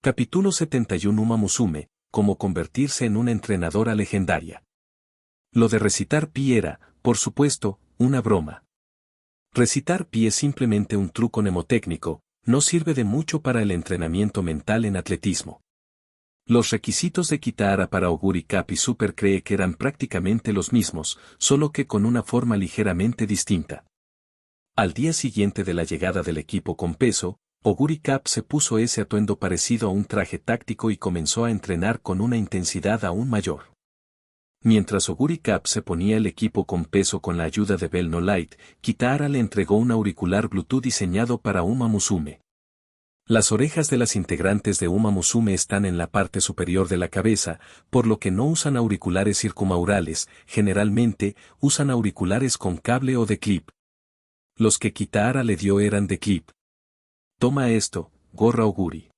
Capítulo 71 Uma Musume, cómo convertirse en una entrenadora legendaria. Lo de recitar pi era, por supuesto, una broma. Recitar pi es simplemente un truco mnemotécnico, no sirve de mucho para el entrenamiento mental en atletismo. Los requisitos de Kitahara para Oguri Cup y Super cree que eran prácticamente los mismos, solo que con una forma ligeramente distinta. Al día siguiente de la llegada del equipo con peso, Oguri Cup se puso ese atuendo parecido a un traje táctico y comenzó a entrenar con una intensidad aún mayor. Mientras Oguri Cup se ponía el equipo con peso con la ayuda de Bell No Light, Kitahara le entregó un auricular Bluetooth diseñado para Uma Musume. Las orejas de las integrantes de Uma Musume están en la parte superior de la cabeza, por lo que no usan auriculares circumaurales, generalmente usan auriculares con cable o de clip. Los que Kitahara le dio eran de clip. Toma esto, gorra Oguri.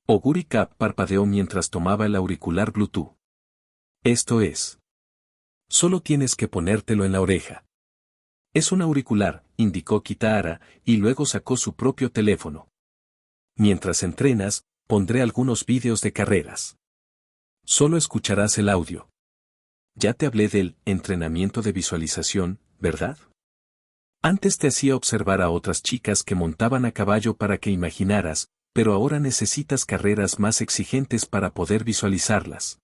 Oguri Cup parpadeó mientras tomaba el auricular Bluetooth. Esto es. Solo tienes que ponértelo en la oreja. Es un auricular, indicó Kitahara, y luego sacó su propio teléfono. Mientras entrenas, pondré algunos vídeos de carreras. Solo escucharás el audio. Ya te hablé del entrenamiento de visualización, ¿verdad? Antes te hacía observar a otras chicas que montaban a caballo para que imaginaras, pero ahora necesitas carreras más exigentes para poder visualizarlas.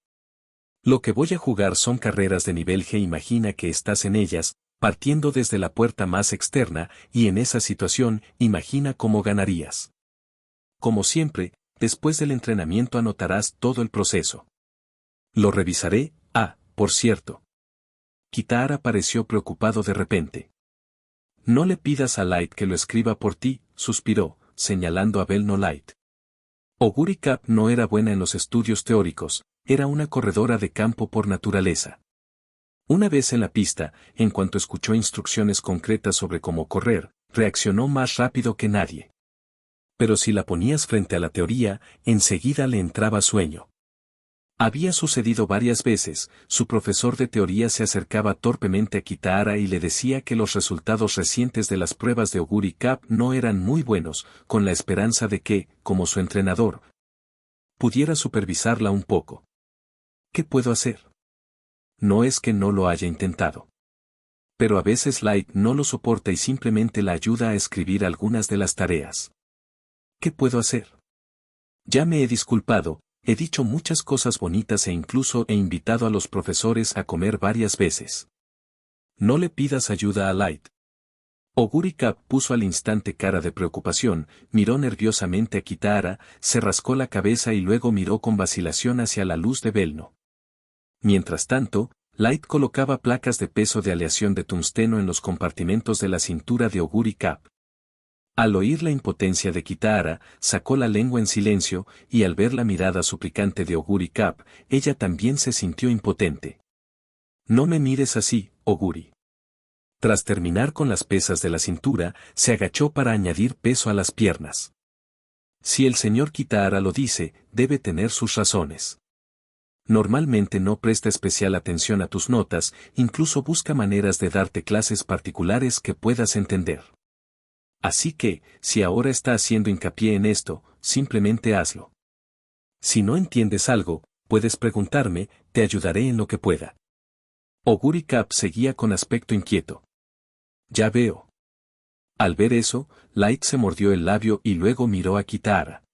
Lo que voy a jugar son carreras de nivel G. Imagina que estás en ellas, partiendo desde la puerta más externa, y en esa situación, imagina cómo ganarías. Como siempre, después del entrenamiento anotarás todo el proceso. Lo revisaré. Por cierto. Kitahara pareció preocupado de repente. No le pidas a Light que lo escriba por ti, suspiró, señalando a Bell No Light. Oguri Cup no era buena en los estudios teóricos, era una corredora de campo por naturaleza. Una vez en la pista, en cuanto escuchó instrucciones concretas sobre cómo correr, reaccionó más rápido que nadie. Pero si la ponías frente a la teoría, enseguida le entraba sueño. Había sucedido varias veces, su profesor de teoría se acercaba torpemente a Kitahara y le decía que los resultados recientes de las pruebas de Oguri Cup no eran muy buenos, con la esperanza de que, como su entrenador, pudiera supervisarla un poco. ¿Qué puedo hacer? No es que no lo haya intentado. Pero a veces Light no lo soporta y simplemente la ayuda a escribir algunas de las tareas. ¿Qué puedo hacer? Ya me he disculpado. He dicho muchas cosas bonitas e incluso he invitado a los profesores a comer varias veces. No le pidas ayuda a Light. Oguri Cup puso al instante cara de preocupación, miró nerviosamente a Kitahara, se rascó la cabeza y luego miró con vacilación hacia la luz de Belno. Mientras tanto, Light colocaba placas de peso de aleación de tungsteno en los compartimentos de la cintura de Oguri Cup. Al oír la impotencia de Kitahara, sacó la lengua en silencio, y al ver la mirada suplicante de Oguri Cup, ella también se sintió impotente. No me mires así, Oguri. Tras terminar con las pesas de la cintura, se agachó para añadir peso a las piernas. Si el señor Kitahara lo dice, debe tener sus razones. Normalmente no presta especial atención a tus notas, incluso busca maneras de darte clases particulares que puedas entender. Así que, si ahora está haciendo hincapié en esto, simplemente hazlo. Si no entiendes algo, puedes preguntarme, te ayudaré en lo que pueda. Oguri Cup seguía con aspecto inquieto. Ya veo. Al ver eso, Light se mordió el labio y luego miró a Kitahara.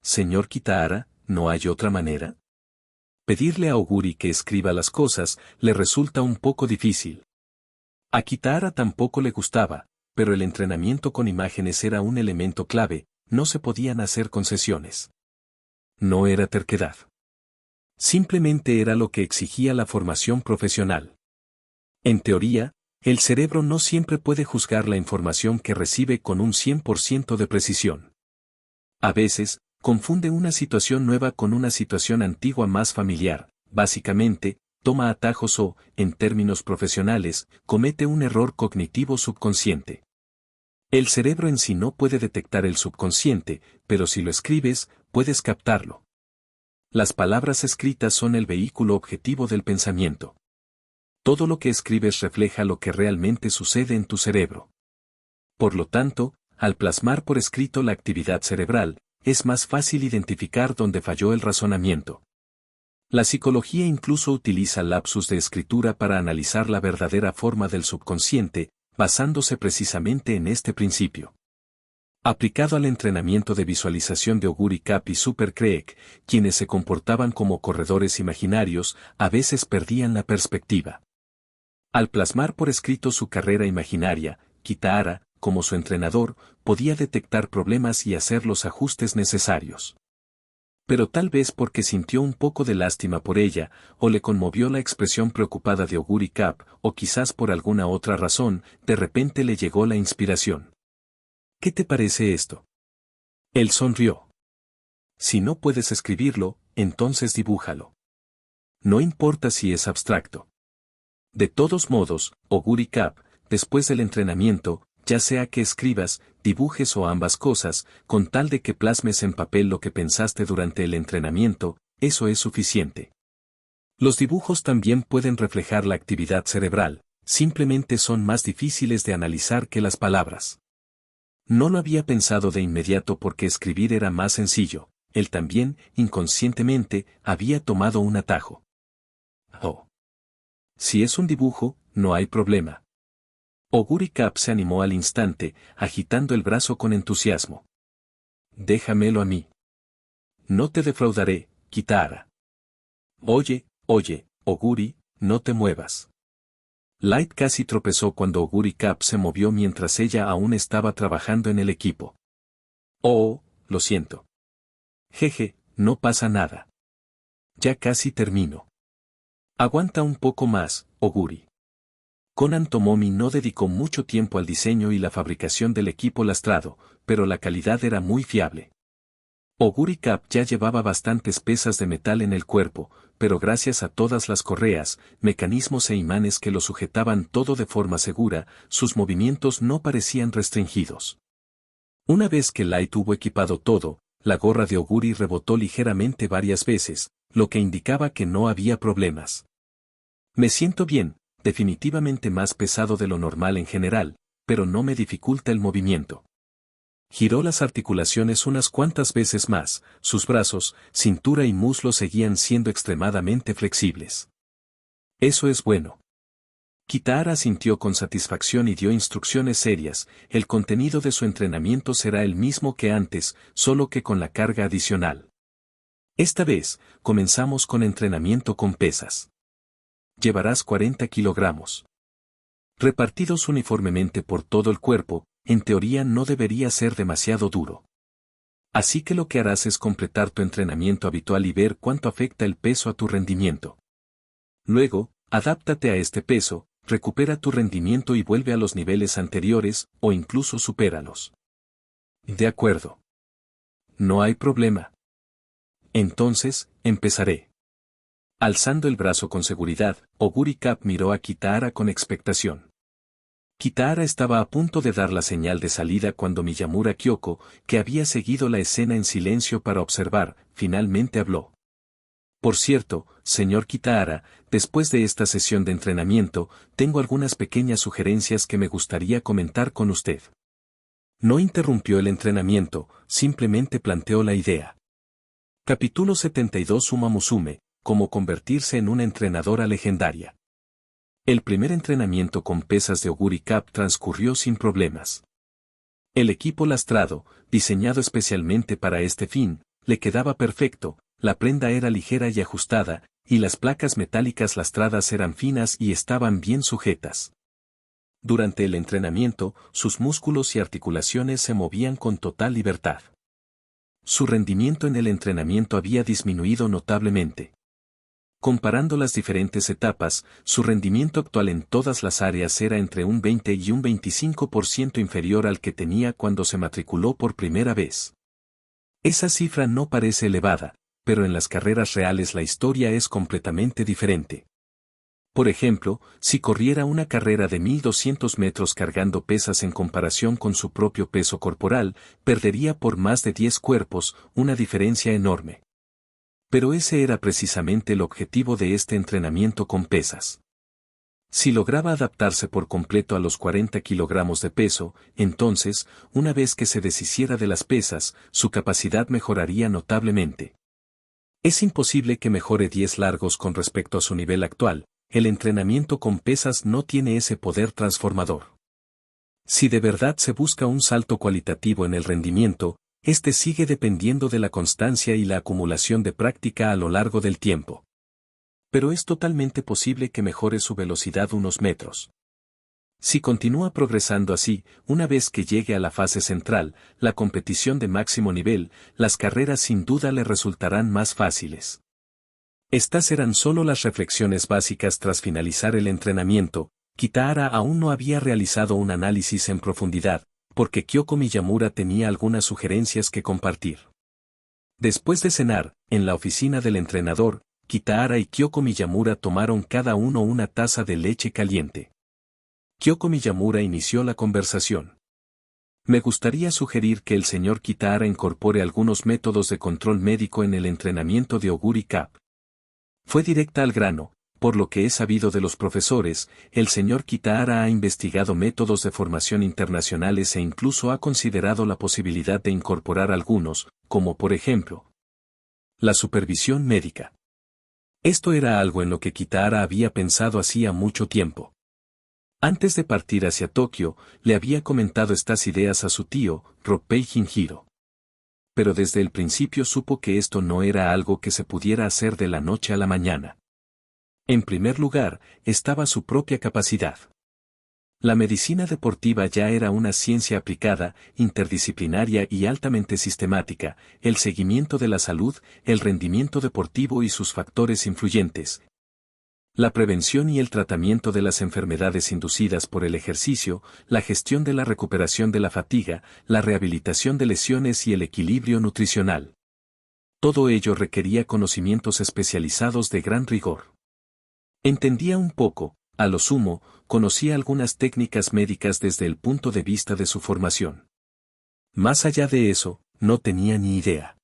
Señor Kitahara, ¿no hay otra manera? Pedirle a Oguri que escriba las cosas le resulta un poco difícil. A Kitahara tampoco le gustaba, pero el entrenamiento con imágenes era un elemento clave, no se podían hacer concesiones. No era terquedad. Simplemente era lo que exigía la formación profesional. En teoría, el cerebro no siempre puede juzgar la información que recibe con un 100% de precisión. A veces, confunde una situación nueva con una situación antigua más familiar, básicamente, toma atajos o, en términos profesionales, comete un error cognitivo subconsciente. El cerebro en sí no puede detectar el subconsciente, pero si lo escribes, puedes captarlo. Las palabras escritas son el vehículo objetivo del pensamiento. Todo lo que escribes refleja lo que realmente sucede en tu cerebro. Por lo tanto, al plasmar por escrito la actividad cerebral, es más fácil identificar dónde falló el razonamiento. La psicología incluso utiliza lapsus de escritura para analizar la verdadera forma del subconsciente, basándose precisamente en este principio. Aplicado al entrenamiento de visualización de Augury Cap y Super Creek, quienes se comportaban como corredores imaginarios, a veces perdían la perspectiva. Al plasmar por escrito su carrera imaginaria, Kitahara, como su entrenador, podía detectar problemas y hacer los ajustes necesarios. Pero tal vez porque sintió un poco de lástima por ella, o le conmovió la expresión preocupada de Augury Cap, o quizás por alguna otra razón, de repente le llegó la inspiración. ¿Qué te parece esto? Él sonrió. Si no puedes escribirlo, entonces dibújalo. No importa si es abstracto. De todos modos, Augury Cap, después del entrenamiento, ya sea que escribas, dibujes o ambas cosas, con tal de que plasmes en papel lo que pensaste durante el entrenamiento, eso es suficiente. Los dibujos también pueden reflejar la actividad cerebral, simplemente son más difíciles de analizar que las palabras. No lo había pensado de inmediato porque escribir era más sencillo, él también, inconscientemente, había tomado un atajo. Oh. Si es un dibujo, no hay problema. Augury Cap se animó al instante, agitando el brazo con entusiasmo. Déjamelo a mí. No te defraudaré, Kitahara. Oye, Augury, no te muevas. Light casi tropezó cuando Augury Cap se movió mientras ella aún estaba trabajando en el equipo. Oh, lo siento. Jeje, no pasa nada. Ya casi termino. Aguanta un poco más, Augury. Conan Tomomi no dedicó mucho tiempo al diseño y la fabricación del equipo lastrado, pero la calidad era muy fiable. Augury Cap ya llevaba bastantes piezas de metal en el cuerpo, pero gracias a todas las correas, mecanismos e imanes que lo sujetaban todo de forma segura, sus movimientos no parecían restringidos. Una vez que Light hubo equipado todo, la gorra de Augury rebotó ligeramente varias veces, lo que indicaba que no había problemas. Me siento bien, definitivamente más pesado de lo normal en general, pero no me dificulta el movimiento. Giró las articulaciones unas cuantas veces más, sus brazos, cintura y muslo seguían siendo extremadamente flexibles. Eso es bueno. Kitahara sintió con satisfacción y dio instrucciones serias, el contenido de su entrenamiento será el mismo que antes, solo que con la carga adicional. Esta vez, comenzamos con entrenamiento con pesas. Llevarás 40 kilogramos. Repartidos uniformemente por todo el cuerpo, en teoría no debería ser demasiado duro. Así que lo que harás es completar tu entrenamiento habitual y ver cuánto afecta el peso a tu rendimiento. Luego, adáptate a este peso, recupera tu rendimiento y vuelve a los niveles anteriores, o incluso supéralos. De acuerdo. No hay problema. Entonces, empezaré. Alzando el brazo con seguridad, Augury Cap miró a Kitahara con expectación. Kitahara estaba a punto de dar la señal de salida cuando Miyamura Kyoko, que había seguido la escena en silencio para observar, finalmente habló. Por cierto, señor Kitahara, después de esta sesión de entrenamiento, tengo algunas pequeñas sugerencias que me gustaría comentar con usted. No interrumpió el entrenamiento, simplemente planteó la idea. Capítulo 72 Uma Musume, cómo convertirse en una entrenadora legendaria. El primer entrenamiento con pesas de Augury Cap transcurrió sin problemas. El equipo lastrado, diseñado especialmente para este fin, le quedaba perfecto, la prenda era ligera y ajustada, y las placas metálicas lastradas eran finas y estaban bien sujetas. Durante el entrenamiento, sus músculos y articulaciones se movían con total libertad. Su rendimiento en el entrenamiento había disminuido notablemente. Comparando las diferentes etapas, su rendimiento actual en todas las áreas era entre un 20 y un 25% inferior al que tenía cuando se matriculó por primera vez. Esa cifra no parece elevada, pero en las carreras reales la historia es completamente diferente. Por ejemplo, si corriera una carrera de 1200 metros cargando pesas en comparación con su propio peso corporal, perdería por más de 10 cuerpos, una diferencia enorme. Pero ese era precisamente el objetivo de este entrenamiento con pesas. Si lograba adaptarse por completo a los 40 kilogramos de peso, entonces, una vez que se deshiciera de las pesas, su capacidad mejoraría notablemente. Es imposible que mejore 10 largos con respecto a su nivel actual, el entrenamiento con pesas no tiene ese poder transformador. Si de verdad se busca un salto cualitativo en el rendimiento, este sigue dependiendo de la constancia y la acumulación de práctica a lo largo del tiempo. Pero es totalmente posible que mejore su velocidad unos metros. Si continúa progresando así, una vez que llegue a la fase central, la competición de máximo nivel, las carreras sin duda le resultarán más fáciles. Estas eran solo las reflexiones básicas tras finalizar el entrenamiento. Kitahara aún no había realizado un análisis en profundidad, porque Kyoko Miyamura tenía algunas sugerencias que compartir. Después de cenar, en la oficina del entrenador, Kitahara y Kyoko Miyamura tomaron cada uno una taza de leche caliente. Kyoko Miyamura inició la conversación. Me gustaría sugerir que el señor Kitahara incorpore algunos métodos de control médico en el entrenamiento de Oguri Cup. Fue directa al grano. Por lo que he sabido de los profesores, el señor Kitahara ha investigado métodos de formación internacionales e incluso ha considerado la posibilidad de incorporar algunos, como por ejemplo, la supervisión médica. Esto era algo en lo que Kitahara había pensado hacía mucho tiempo. Antes de partir hacia Tokio, le había comentado estas ideas a su tío, Ropei Hinjiro. Pero desde el principio supo que esto no era algo que se pudiera hacer de la noche a la mañana. En primer lugar, estaba su propia capacidad. La medicina deportiva ya era una ciencia aplicada, interdisciplinaria y altamente sistemática, el seguimiento de la salud, el rendimiento deportivo y sus factores influyentes. La prevención y el tratamiento de las enfermedades inducidas por el ejercicio, la gestión de la recuperación de la fatiga, la rehabilitación de lesiones y el equilibrio nutricional. Todo ello requería conocimientos especializados de gran rigor. Entendía un poco, a lo sumo, conocía algunas técnicas médicas desde el punto de vista de su formación. Más allá de eso, no tenía ni idea.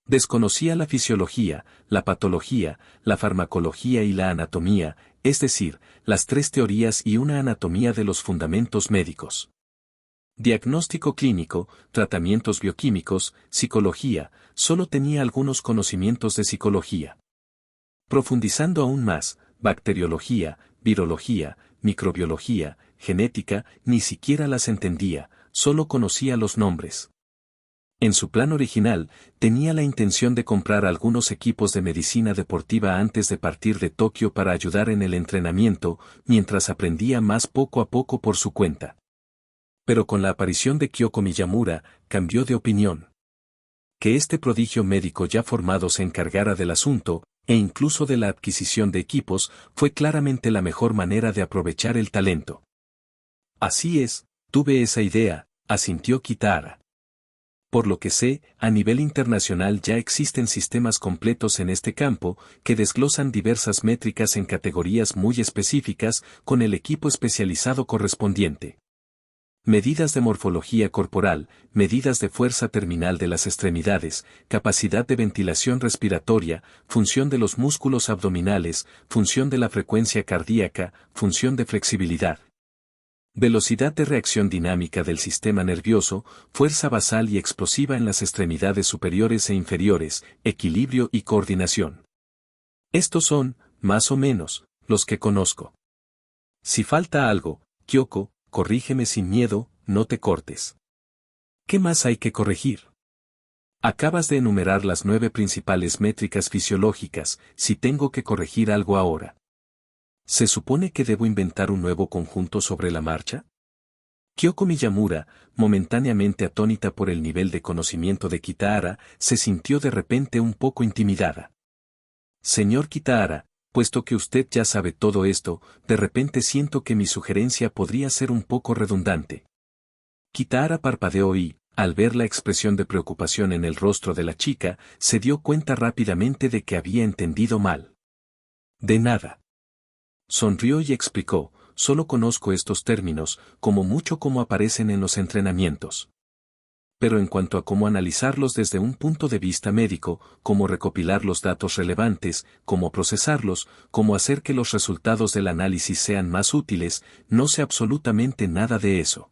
Desconocía la fisiología, la patología, la farmacología y la anatomía, es decir, las tres teorías y una anatomía de los fundamentos médicos. Diagnóstico clínico, tratamientos bioquímicos, psicología, solo tenía algunos conocimientos de psicología. Profundizando aún más, bacteriología, virología, microbiología, genética, ni siquiera las entendía, solo conocía los nombres. En su plan original, tenía la intención de comprar algunos equipos de medicina deportiva antes de partir de Tokio para ayudar en el entrenamiento, mientras aprendía más poco a poco por su cuenta. Pero con la aparición de Kyoko Miyamura, cambió de opinión. Que este prodigio médico ya formado se encargara del asunto, e incluso de la adquisición de equipos, fue claramente la mejor manera de aprovechar el talento. Así es, tuve esa idea, asintió Kitahara. Por lo que sé, a nivel internacional ya existen sistemas completos en este campo, que desglosan diversas métricas en categorías muy específicas, con el equipo especializado correspondiente. Medidas de morfología corporal, medidas de fuerza terminal de las extremidades, capacidad de ventilación respiratoria, función de los músculos abdominales, función de la frecuencia cardíaca, función de flexibilidad. Velocidad de reacción dinámica del sistema nervioso, fuerza basal y explosiva en las extremidades superiores e inferiores, equilibrio y coordinación. Estos son, más o menos, los que conozco. Si falta algo, Kyoko, corrígeme sin miedo, no te cortes. ¿Qué más hay que corregir? Acabas de enumerar las 9 principales métricas fisiológicas, si tengo que corregir algo ahora. ¿Se supone que debo inventar un nuevo conjunto sobre la marcha? Kyoko Miyamura, momentáneamente atónita por el nivel de conocimiento de Kitahara, se sintió de repente un poco intimidada. Señor Kitahara, puesto que usted ya sabe todo esto, de repente siento que mi sugerencia podría ser un poco redundante. Kitahara parpadeó y, al ver la expresión de preocupación en el rostro de la chica, se dio cuenta rápidamente de que había entendido mal. De nada. Sonrió y explicó, solo conozco estos términos, como mucho como aparecen en los entrenamientos. Pero en cuanto a cómo analizarlos desde un punto de vista médico, cómo recopilar los datos relevantes, cómo procesarlos, cómo hacer que los resultados del análisis sean más útiles, no sé absolutamente nada de eso.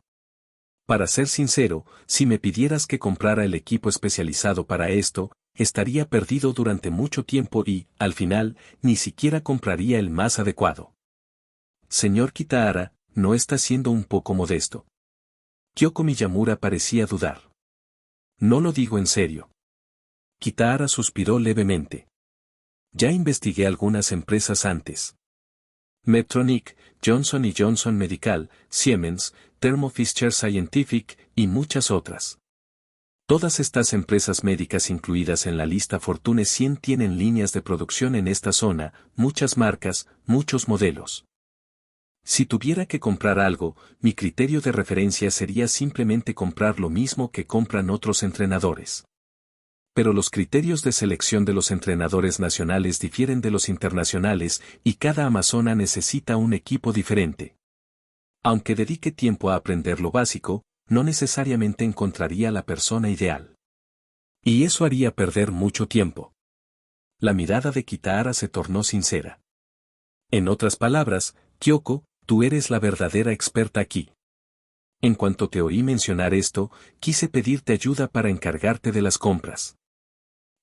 Para ser sincero, si me pidieras que comprara el equipo especializado para esto, estaría perdido durante mucho tiempo y, al final, ni siquiera compraría el más adecuado. Señor Kitahara, ¿no está siendo un poco modesto? Kyoko Miyamura parecía dudar. No lo digo en serio. Kitahara suspiró levemente. Ya investigué algunas empresas antes. Medtronic, Johnson & Johnson Medical, Siemens, Thermo Fisher Scientific y muchas otras. Todas estas empresas médicas incluidas en la lista Fortune 100 tienen líneas de producción en esta zona, muchas marcas, muchos modelos. Si tuviera que comprar algo, mi criterio de referencia sería simplemente comprar lo mismo que compran otros entrenadores. Pero los criterios de selección de los entrenadores nacionales difieren de los internacionales y cada amazona necesita un equipo diferente. Aunque dedique tiempo a aprender lo básico, no necesariamente encontraría la persona ideal. Y eso haría perder mucho tiempo. La mirada de Kitahara se tornó sincera. En otras palabras, Kyoko, tú eres la verdadera experta aquí. En cuanto te oí mencionar esto, quise pedirte ayuda para encargarte de las compras.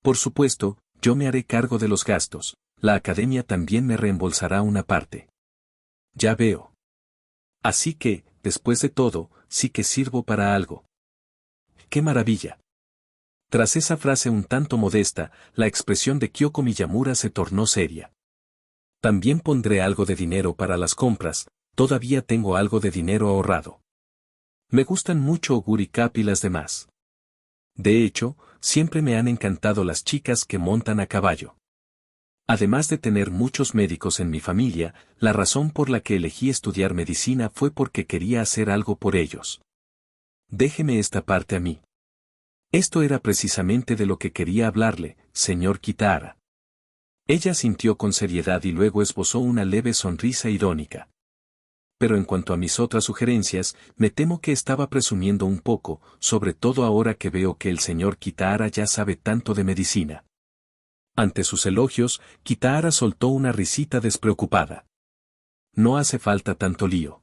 Por supuesto, yo me haré cargo de los gastos, la academia también me reembolsará una parte. Ya veo. Así que, después de todo, sí que sirvo para algo. ¡Qué maravilla! Tras esa frase un tanto modesta, la expresión de Kyoko Miyamura se tornó seria. También pondré algo de dinero para las compras, todavía tengo algo de dinero ahorrado. Me gustan mucho Oguri Cup y las demás. De hecho, siempre me han encantado las chicas que montan a caballo. Además de tener muchos médicos en mi familia, la razón por la que elegí estudiar medicina fue porque quería hacer algo por ellos. Déjeme esta parte a mí. Esto era precisamente de lo que quería hablarle, señor Kitahara. Ella sintió con seriedad y luego esbozó una leve sonrisa irónica. Pero en cuanto a mis otras sugerencias, me temo que estaba presumiendo un poco, sobre todo ahora que veo que el señor Kitahara ya sabe tanto de medicina. Ante sus elogios, Kitahara soltó una risita despreocupada. No hace falta tanto lío.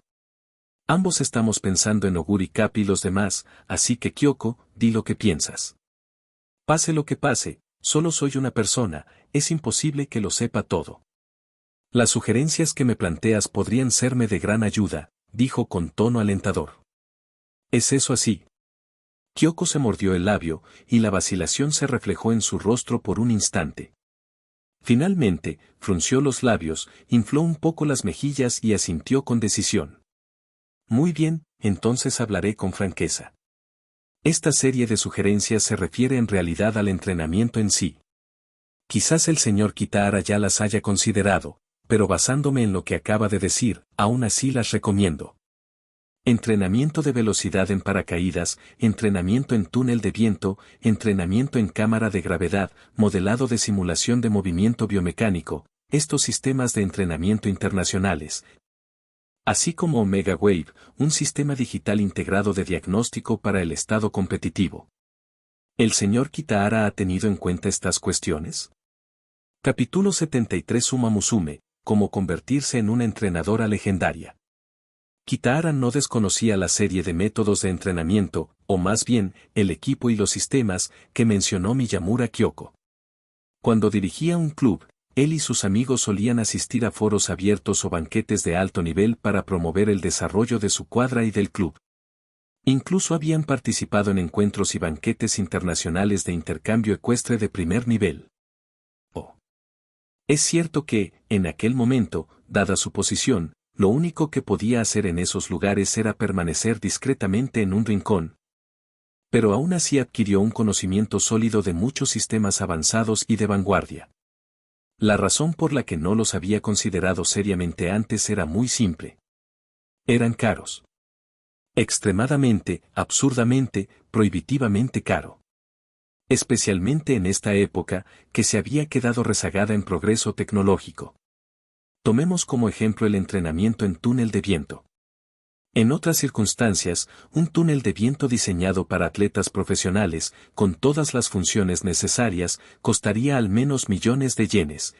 Ambos estamos pensando en Oguri Cup y los demás, así que Kyoko, di lo que piensas. Pase lo que pase, solo soy una persona, es imposible que lo sepa todo. Las sugerencias que me planteas podrían serme de gran ayuda, dijo con tono alentador. ¿Es eso así? Kyoko se mordió el labio, y la vacilación se reflejó en su rostro por un instante. Finalmente, frunció los labios, infló un poco las mejillas y asintió con decisión. Muy bien, entonces hablaré con franqueza. Esta serie de sugerencias se refiere en realidad al entrenamiento en sí. Quizás el señor Kitahara ya las haya considerado, pero basándome en lo que acaba de decir, aún así las recomiendo. Entrenamiento de velocidad en paracaídas, entrenamiento en túnel de viento, entrenamiento en cámara de gravedad, modelado de simulación de movimiento biomecánico, estos sistemas de entrenamiento internacionales. Así como Omega Wave, un sistema digital integrado de diagnóstico para el estado competitivo. ¿El señor Kitahara ha tenido en cuenta estas cuestiones? Capítulo 73 Uma Musume, cómo convertirse en una entrenadora legendaria. Kitahara no desconocía la serie de métodos de entrenamiento, o más bien, el equipo y los sistemas, que mencionó Miyamura Kyoko. Cuando dirigía un club, él y sus amigos solían asistir a foros abiertos o banquetes de alto nivel para promover el desarrollo de su cuadra y del club. Incluso habían participado en encuentros y banquetes internacionales de intercambio ecuestre de primer nivel. Es cierto que, en aquel momento, dada su posición, lo único que podía hacer en esos lugares era permanecer discretamente en un rincón. Pero aún así adquirió un conocimiento sólido de muchos sistemas avanzados y de vanguardia. La razón por la que no los había considerado seriamente antes era muy simple. Eran caros. Extremadamente, absurdamente, prohibitivamente caro. Especialmente en esta época, que se había quedado rezagada en progreso tecnológico. Tomemos como ejemplo el entrenamiento en túnel de viento. En otras circunstancias, un túnel de viento diseñado para atletas profesionales, con todas las funciones necesarias, costaría al menos millones de yenes.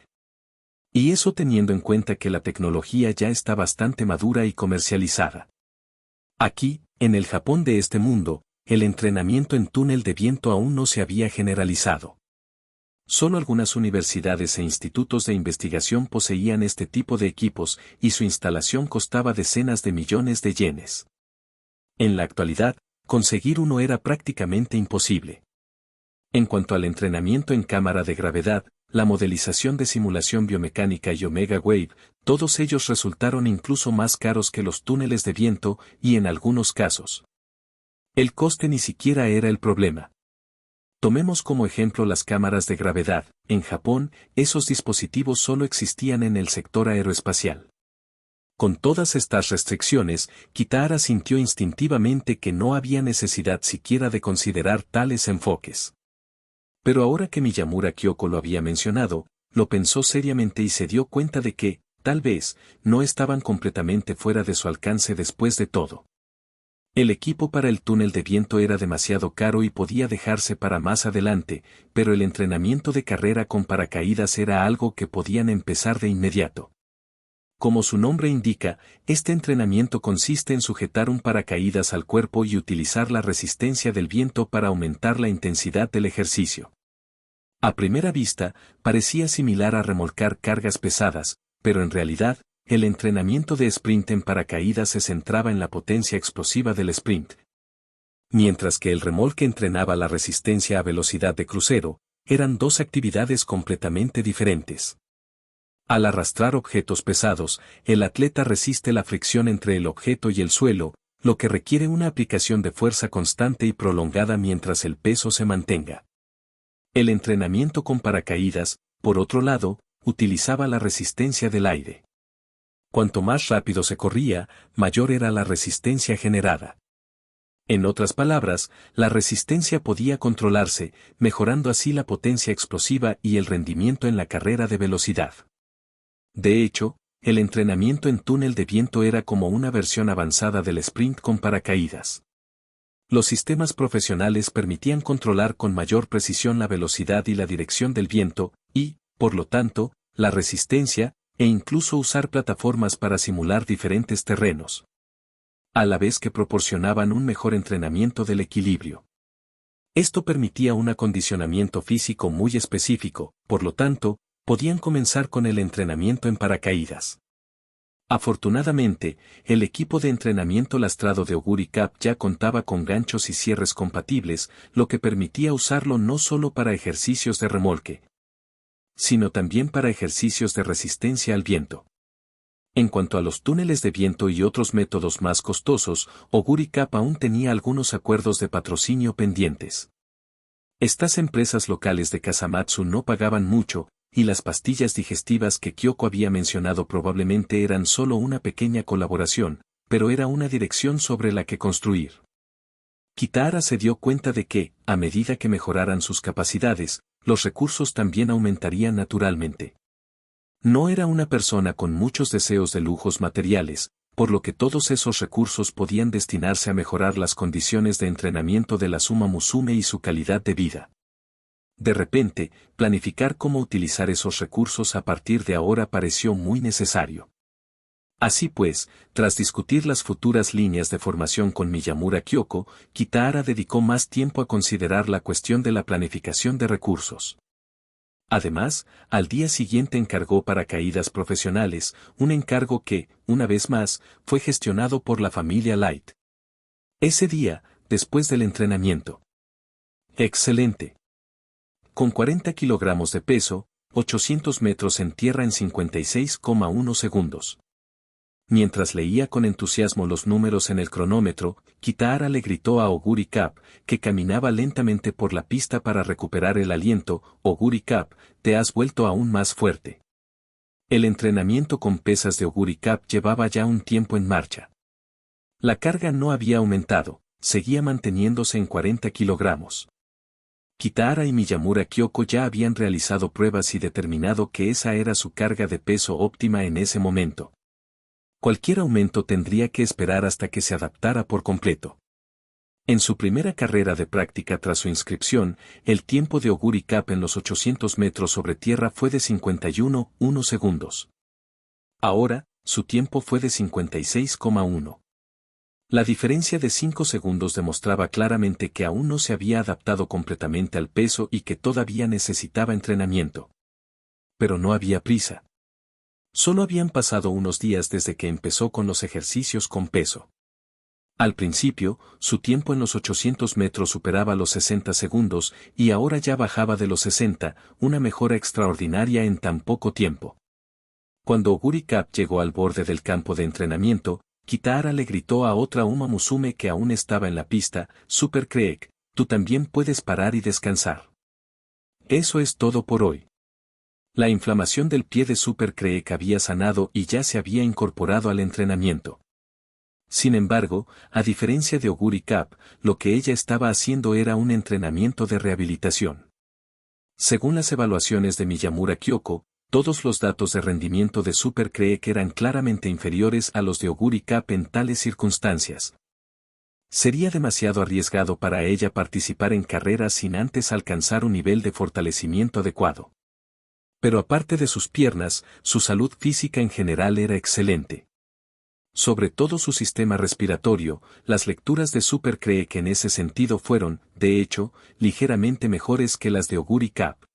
Y eso teniendo en cuenta que la tecnología ya está bastante madura y comercializada. Aquí, en el Japón de este mundo, el entrenamiento en túnel de viento aún no se había generalizado. Solo algunas universidades e institutos de investigación poseían este tipo de equipos y su instalación costaba decenas de millones de yenes. En la actualidad, conseguir uno era prácticamente imposible. En cuanto al entrenamiento en cámara de gravedad, la modelización de simulación biomecánica y Omega Wave, todos ellos resultaron incluso más caros que los túneles de viento y en algunos casos. El coste ni siquiera era el problema. Tomemos como ejemplo las cámaras de gravedad. En Japón, esos dispositivos solo existían en el sector aeroespacial. Con todas estas restricciones, Kitahara sintió instintivamente que no había necesidad siquiera de considerar tales enfoques. Pero ahora que Miyamura Kyoko lo había mencionado, lo pensó seriamente y se dio cuenta de que, tal vez, no estaban completamente fuera de su alcance después de todo. El equipo para el túnel de viento era demasiado caro y podía dejarse para más adelante, pero el entrenamiento de carrera con paracaídas era algo que podían empezar de inmediato. Como su nombre indica, este entrenamiento consiste en sujetar un paracaídas al cuerpo y utilizar la resistencia del viento para aumentar la intensidad del ejercicio. A primera vista, parecía similar a remolcar cargas pesadas, pero en realidad, el entrenamiento de sprint en paracaídas se centraba en la potencia explosiva del sprint. Mientras que el remolque entrenaba la resistencia a velocidad de crucero, eran dos actividades completamente diferentes. Al arrastrar objetos pesados, el atleta resiste la fricción entre el objeto y el suelo, lo que requiere una aplicación de fuerza constante y prolongada mientras el peso se mantenga. El entrenamiento con paracaídas, por otro lado, utilizaba la resistencia del aire. Cuanto más rápido se corría, mayor era la resistencia generada. En otras palabras, la resistencia podía controlarse, mejorando así la potencia explosiva y el rendimiento en la carrera de velocidad. De hecho, el entrenamiento en túnel de viento era como una versión avanzada del sprint con paracaídas. Los sistemas profesionales permitían controlar con mayor precisión la velocidad y la dirección del viento, y, por lo tanto, la resistencia, e incluso usar plataformas para simular diferentes terrenos. A la vez que proporcionaban un mejor entrenamiento del equilibrio. Esto permitía un acondicionamiento físico muy específico, por lo tanto, podían comenzar con el entrenamiento en paracaídas. Afortunadamente, el equipo de entrenamiento lastrado de Oguri Cup ya contaba con ganchos y cierres compatibles, lo que permitía usarlo no solo para ejercicios de remolque, sino también para ejercicios de resistencia al viento. En cuanto a los túneles de viento y otros métodos más costosos, Oguri Cup aún tenía algunos acuerdos de patrocinio pendientes. Estas empresas locales de Kasamatsu no pagaban mucho, y las pastillas digestivas que Kyoko había mencionado probablemente eran solo una pequeña colaboración, pero era una dirección sobre la que construir. Kitahara se dio cuenta de que, a medida que mejoraran sus capacidades, los recursos también aumentarían naturalmente. No era una persona con muchos deseos de lujos materiales, por lo que todos esos recursos podían destinarse a mejorar las condiciones de entrenamiento de la Suma Musume y su calidad de vida. De repente, planificar cómo utilizar esos recursos a partir de ahora pareció muy necesario. Así pues, tras discutir las futuras líneas de formación con Miyamura Kyoko, Kitahara dedicó más tiempo a considerar la cuestión de la planificación de recursos. Además, al día siguiente encargó paracaídas profesionales, un encargo que, una vez más, fue gestionado por la familia Light. Ese día, después del entrenamiento. ¡Excelente! Con 40 kilogramos de peso, 800 metros en tierra en 56,1 segundos. Mientras leía con entusiasmo los números en el cronómetro, Kitahara le gritó a Oguri Cup, que caminaba lentamente por la pista para recuperar el aliento: Oguri Cup, te has vuelto aún más fuerte. El entrenamiento con pesas de Oguri Cup llevaba ya un tiempo en marcha. La carga no había aumentado, seguía manteniéndose en 40 kilogramos. Kitahara y Miyamura Kyoko ya habían realizado pruebas y determinado que esa era su carga de peso óptima en ese momento. Cualquier aumento tendría que esperar hasta que se adaptara por completo. En su primera carrera de práctica tras su inscripción, el tiempo de Oguri Cup en los 800 metros sobre tierra fue de 51,1 segundos. Ahora, su tiempo fue de 56,1. La diferencia de 5 segundos demostraba claramente que aún no se había adaptado completamente al peso y que todavía necesitaba entrenamiento. Pero no había prisa. Solo habían pasado unos días desde que empezó con los ejercicios con peso. Al principio, su tiempo en los 800 metros superaba los 60 segundos y ahora ya bajaba de los 60, una mejora extraordinaria en tan poco tiempo. Cuando Oguri Cup llegó al borde del campo de entrenamiento, Kitahara le gritó a otra Uma Musume que aún estaba en la pista: Super Creek, tú también puedes parar y descansar. Eso es todo por hoy. La inflamación del pie de Super Creek había sanado y ya se había incorporado al entrenamiento. Sin embargo, a diferencia de Oguri Cup, lo que ella estaba haciendo era un entrenamiento de rehabilitación. Según las evaluaciones de Miyamura Kyoko, todos los datos de rendimiento de Super Creek eran claramente inferiores a los de Oguri Cup en tales circunstancias. Sería demasiado arriesgado para ella participar en carreras sin antes alcanzar un nivel de fortalecimiento adecuado. Pero aparte de sus piernas, su salud física en general era excelente. Sobre todo su sistema respiratorio, las lecturas de Super Creek en ese sentido fueron, de hecho, ligeramente mejores que las de Oguri Cup.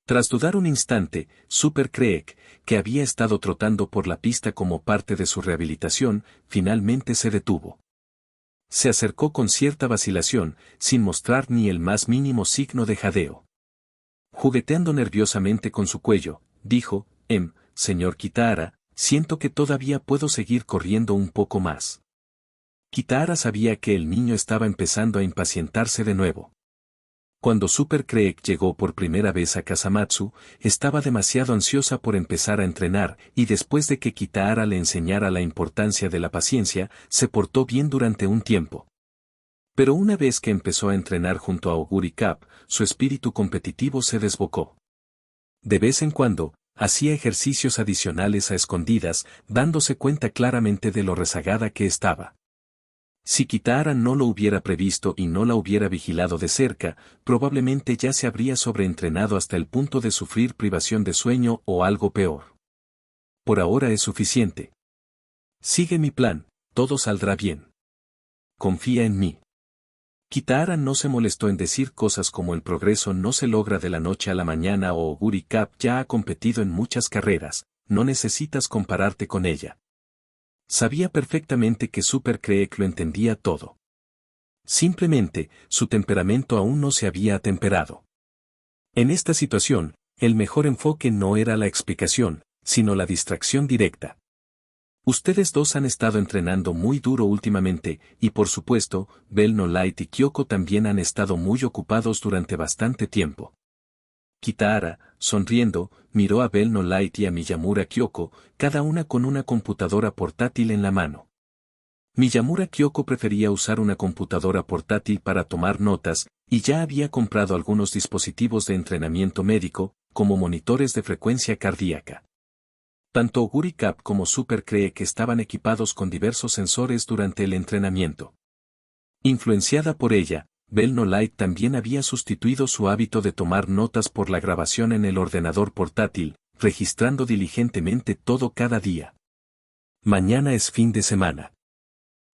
Tras dudar un instante, Super Creek, que había estado trotando por la pista como parte de su rehabilitación, finalmente se detuvo. Se acercó con cierta vacilación, sin mostrar ni el más mínimo signo de jadeo. Jugueteando nerviosamente con su cuello, dijo: señor Kitahara, siento que todavía puedo seguir corriendo un poco más. Kitahara sabía que el niño estaba empezando a impacientarse de nuevo. Cuando Super Creek llegó por primera vez a Kasamatsu, estaba demasiado ansiosa por empezar a entrenar y después de que Kitahara le enseñara la importancia de la paciencia, se portó bien durante un tiempo. Pero una vez que empezó a entrenar junto a Oguri Cup, su espíritu competitivo se desbocó. De vez en cuando, hacía ejercicios adicionales a escondidas, dándose cuenta claramente de lo rezagada que estaba. Si Kitahara no lo hubiera previsto y no la hubiera vigilado de cerca, probablemente ya se habría sobreentrenado hasta el punto de sufrir privación de sueño o algo peor. Por ahora es suficiente. Sigue mi plan, todo saldrá bien. Confía en mí. Kitahara no se molestó en decir cosas como el progreso no se logra de la noche a la mañana o Oguri Cup ya ha competido en muchas carreras, no necesitas compararte con ella. Sabía perfectamente que Super Creek lo entendía todo. Simplemente, su temperamento aún no se había atemperado. En esta situación, el mejor enfoque no era la explicación, sino la distracción directa. Ustedes dos han estado entrenando muy duro últimamente, y por supuesto, Bell No Light y Kyoko también han estado muy ocupados durante bastante tiempo. Kitahara, sonriendo, miró a Bell No Light y a Miyamura Kyoko, cada una con una computadora portátil en la mano. Miyamura Kyoko prefería usar una computadora portátil para tomar notas, y ya había comprado algunos dispositivos de entrenamiento médico, como monitores de frecuencia cardíaca. Tanto Oguri Cup como Super Creek estaban equipados con diversos sensores durante el entrenamiento. Influenciada por ella, Bell No Light también había sustituido su hábito de tomar notas por la grabación en el ordenador portátil, registrando diligentemente todo cada día. Mañana es fin de semana.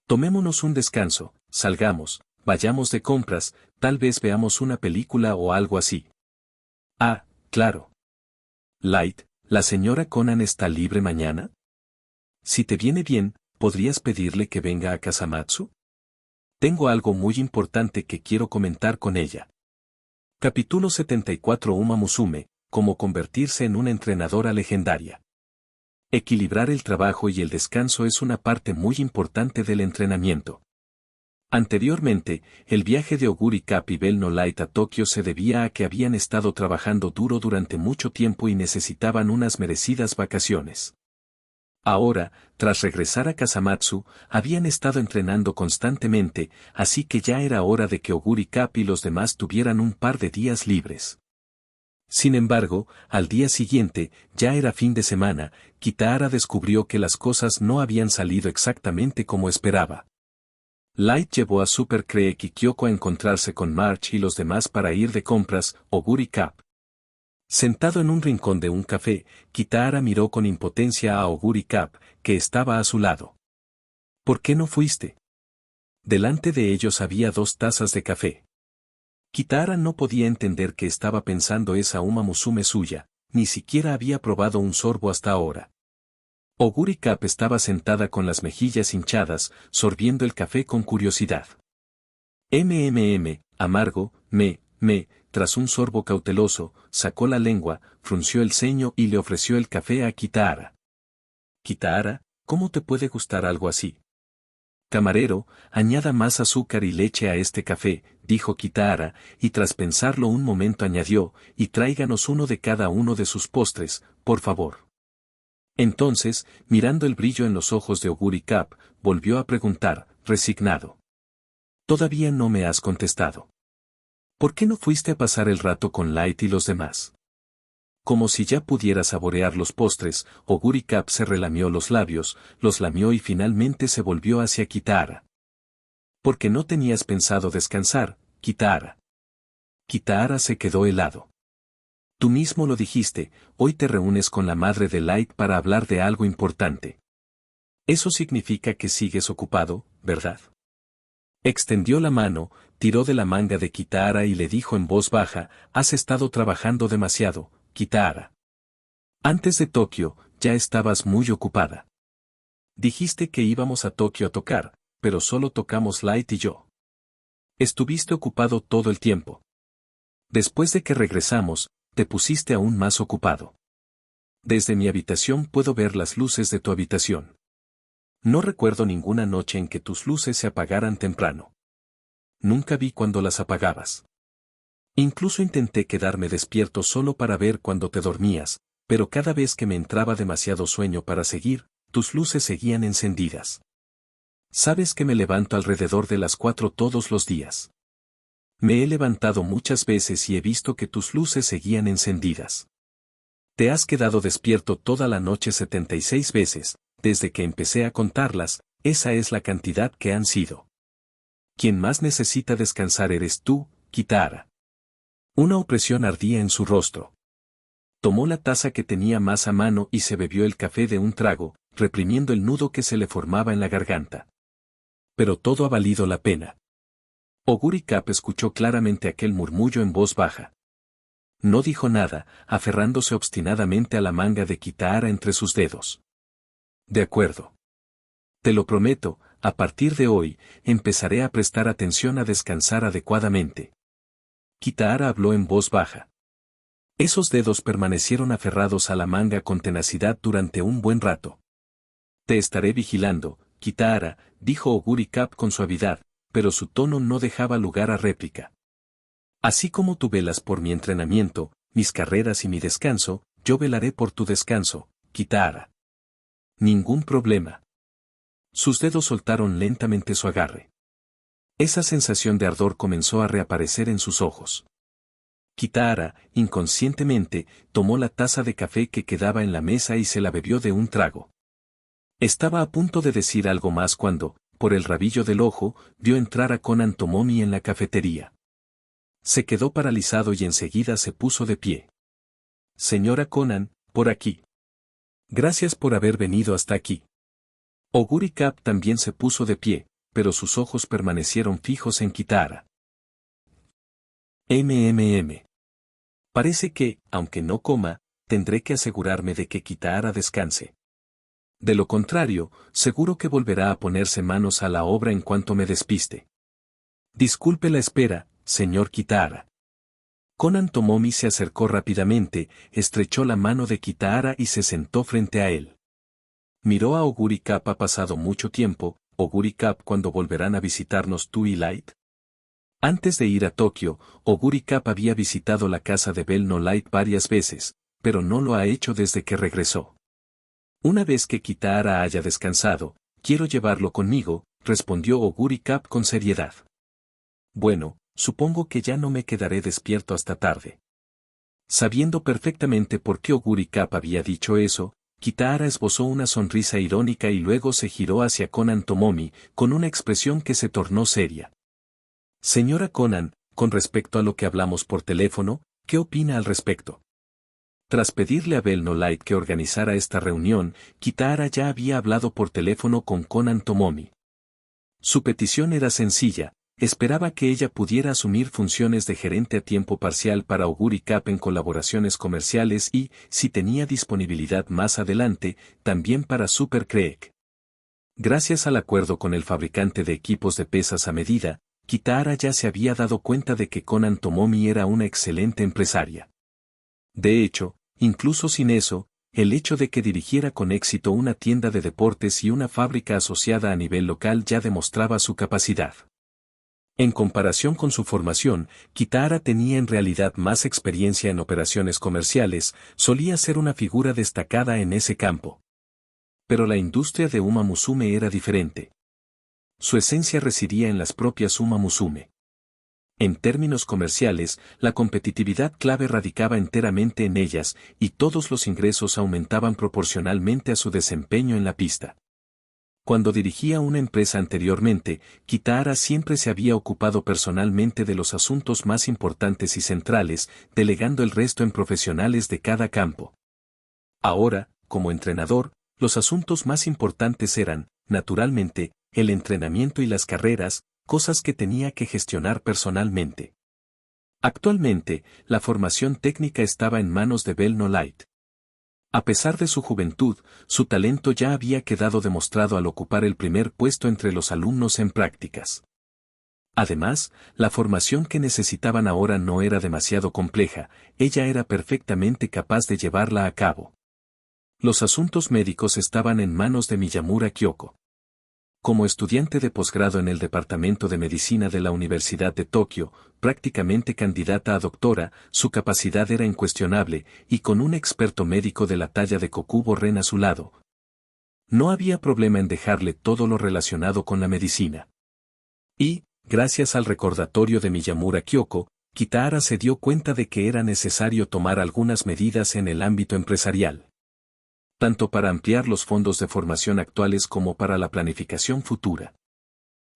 Tomémonos un descanso, salgamos, vayamos de compras, tal vez veamos una película o algo así. Ah, claro. Light, ¿la señora Conan está libre mañana? Si te viene bien, ¿podrías pedirle que venga a Kasamatsu? Tengo algo muy importante que quiero comentar con ella. Capítulo 74. Uma Musume, cómo convertirse en una entrenadora legendaria. Equilibrar el trabajo y el descanso es una parte muy importante del entrenamiento. Anteriormente, el viaje de Oguri Cup y Bell No Light a Tokio se debía a que habían estado trabajando duro durante mucho tiempo y necesitaban unas merecidas vacaciones. Ahora, tras regresar a Kasamatsu, habían estado entrenando constantemente, así que ya era hora de que Oguri Cup y los demás tuvieran un par de días libres. Sin embargo, al día siguiente, ya era fin de semana, Kitahara descubrió que las cosas no habían salido exactamente como esperaba. Light llevó a Super Creek y Kyoko a encontrarse con March y los demás para ir de compras, Oguri Cap. Sentado en un rincón de un café, Kitahara miró con impotencia a Oguri Cap, que estaba a su lado. ¿Por qué no fuiste? Delante de ellos había 2 tazas de café. Kitahara no podía entender qué estaba pensando esa Uma Musume suya, ni siquiera había probado un sorbo hasta ahora. Oguri Cap estaba sentada con las mejillas hinchadas, sorbiendo el café con curiosidad. Amargo, tras un sorbo cauteloso, sacó la lengua, frunció el ceño y le ofreció el café a Kitahara. Kitahara, ¿cómo te puede gustar algo así? Camarero, añada más azúcar y leche a este café, dijo Kitahara, y tras pensarlo un momento añadió, y tráiganos uno de cada uno de sus postres, por favor. Entonces, mirando el brillo en los ojos de Oguri Cap, volvió a preguntar, resignado. Todavía no me has contestado. ¿Por qué no fuiste a pasar el rato con Light y los demás? Como si ya pudiera saborear los postres, Oguri Cap se relamió los labios, los lamió y finalmente se volvió hacia Kitahara. ¿Por qué no tenías pensado descansar, Kitahara? Kitahara se quedó helado. Tú mismo lo dijiste, hoy te reúnes con la madre de Light para hablar de algo importante. Eso significa que sigues ocupado, ¿verdad? Extendió la mano, tiró de la manga de Kitahara y le dijo en voz baja, has estado trabajando demasiado, Kitahara. Antes de Tokio, ya estabas muy ocupada. Dijiste que íbamos a Tokio a tocar, pero solo tocamos Light y yo. Estuviste ocupado todo el tiempo. Después de que regresamos, te pusiste aún más ocupado. Desde mi habitación puedo ver las luces de tu habitación. No recuerdo ninguna noche en que tus luces se apagaran temprano. Nunca vi cuando las apagabas. Incluso intenté quedarme despierto solo para ver cuando te dormías, pero cada vez que me entraba demasiado sueño para seguir, tus luces seguían encendidas. Sabes que me levanto alrededor de las 4 todos los días. Me he levantado muchas veces y he visto que tus luces seguían encendidas. Te has quedado despierto toda la noche 76 veces, desde que empecé a contarlas, esa es la cantidad que han sido. Quien más necesita descansar eres tú, Kitahara. Una opresión ardía en su rostro. Tomó la taza que tenía más a mano y se bebió el café de un trago, reprimiendo el nudo que se le formaba en la garganta. Pero todo ha valido la pena. Oguri Cap escuchó claramente aquel murmullo en voz baja. No dijo nada, aferrándose obstinadamente a la manga de Kitahara entre sus dedos. De acuerdo. Te lo prometo, a partir de hoy, empezaré a prestar atención a descansar adecuadamente. Kitahara habló en voz baja. Esos dedos permanecieron aferrados a la manga con tenacidad durante un buen rato. Te estaré vigilando, Kitahara, dijo Oguri Cap con suavidad, pero su tono no dejaba lugar a réplica. Así como tú velas por mi entrenamiento, mis carreras y mi descanso, yo velaré por tu descanso, Kitahara. Ningún problema. Sus dedos soltaron lentamente su agarre. Esa sensación de ardor comenzó a reaparecer en sus ojos. Kitahara, inconscientemente, tomó la taza de café que quedaba en la mesa y se la bebió de un trago. Estaba a punto de decir algo más cuando, por el rabillo del ojo, vio entrar a Konan Tomomi en la cafetería. Se quedó paralizado y enseguida se puso de pie. Señora Konan, por aquí. Gracias por haber venido hasta aquí. Oguri Cap también se puso de pie, pero sus ojos permanecieron fijos en Kitahara. Parece que, aunque no coma, tendré que asegurarme de que Kitahara descanse. De lo contrario, seguro que volverá a ponerse manos a la obra en cuanto me despiste. Disculpe la espera, señor Kitahara. Konan Tomomi se acercó rápidamente, estrechó la mano de Kitahara y se sentó frente a él. Miró a Oguri Cap. Ha pasado mucho tiempo, Oguri Cap, ¿cuándo volverán a visitarnos tú y Light? Antes de ir a Tokio, Oguri Cap había visitado la casa de Bell No Light varias veces, pero no lo ha hecho desde que regresó. Una vez que Kitahara haya descansado, quiero llevarlo conmigo, respondió Oguri Cap con seriedad. Bueno, supongo que ya no me quedaré despierto hasta tarde. Sabiendo perfectamente por qué Oguri Cap había dicho eso, Kitahara esbozó una sonrisa irónica y luego se giró hacia Konan Tomomi, con una expresión que se tornó seria. Señora Konan, con respecto a lo que hablamos por teléfono, ¿qué opina al respecto? Tras pedirle a Bell No Light que organizara esta reunión, Kitahara ya había hablado por teléfono con Konan Tomomi. Su petición era sencilla, esperaba que ella pudiera asumir funciones de gerente a tiempo parcial para Oguri Cap en colaboraciones comerciales y, si tenía disponibilidad más adelante, también para Super Creek. Gracias al acuerdo con el fabricante de equipos de pesas a medida, Kitahara ya se había dado cuenta de que Konan Tomomi era una excelente empresaria. De hecho, incluso sin eso, el hecho de que dirigiera con éxito una tienda de deportes y una fábrica asociada a nivel local ya demostraba su capacidad. En comparación con su formación, Kitahara tenía en realidad más experiencia en operaciones comerciales, solía ser una figura destacada en ese campo. Pero la industria de Uma Musume era diferente. Su esencia residía en las propias Uma Musume. En términos comerciales, la competitividad clave radicaba enteramente en ellas, y todos los ingresos aumentaban proporcionalmente a su desempeño en la pista. Cuando dirigía una empresa anteriormente, Kitahara siempre se había ocupado personalmente de los asuntos más importantes y centrales, delegando el resto en profesionales de cada campo. Ahora, como entrenador, los asuntos más importantes eran, naturalmente, el entrenamiento y las carreras, cosas que tenía que gestionar personalmente. Actualmente, la formación técnica estaba en manos de Bell No Light. A pesar de su juventud, su talento ya había quedado demostrado al ocupar el primer puesto entre los alumnos en prácticas. Además, la formación que necesitaban ahora no era demasiado compleja, ella era perfectamente capaz de llevarla a cabo. Los asuntos médicos estaban en manos de Miyamura Kyoko. Como estudiante de posgrado en el Departamento de Medicina de la Universidad de Tokio, prácticamente candidata a doctora, su capacidad era incuestionable, y con un experto médico de la talla de Kokubo Ren a su lado, no había problema en dejarle todo lo relacionado con la medicina. Y, gracias al recordatorio de Miyamura Kyoko, Kitahara se dio cuenta de que era necesario tomar algunas medidas en el ámbito empresarial. Tanto para ampliar los fondos de formación actuales como para la planificación futura.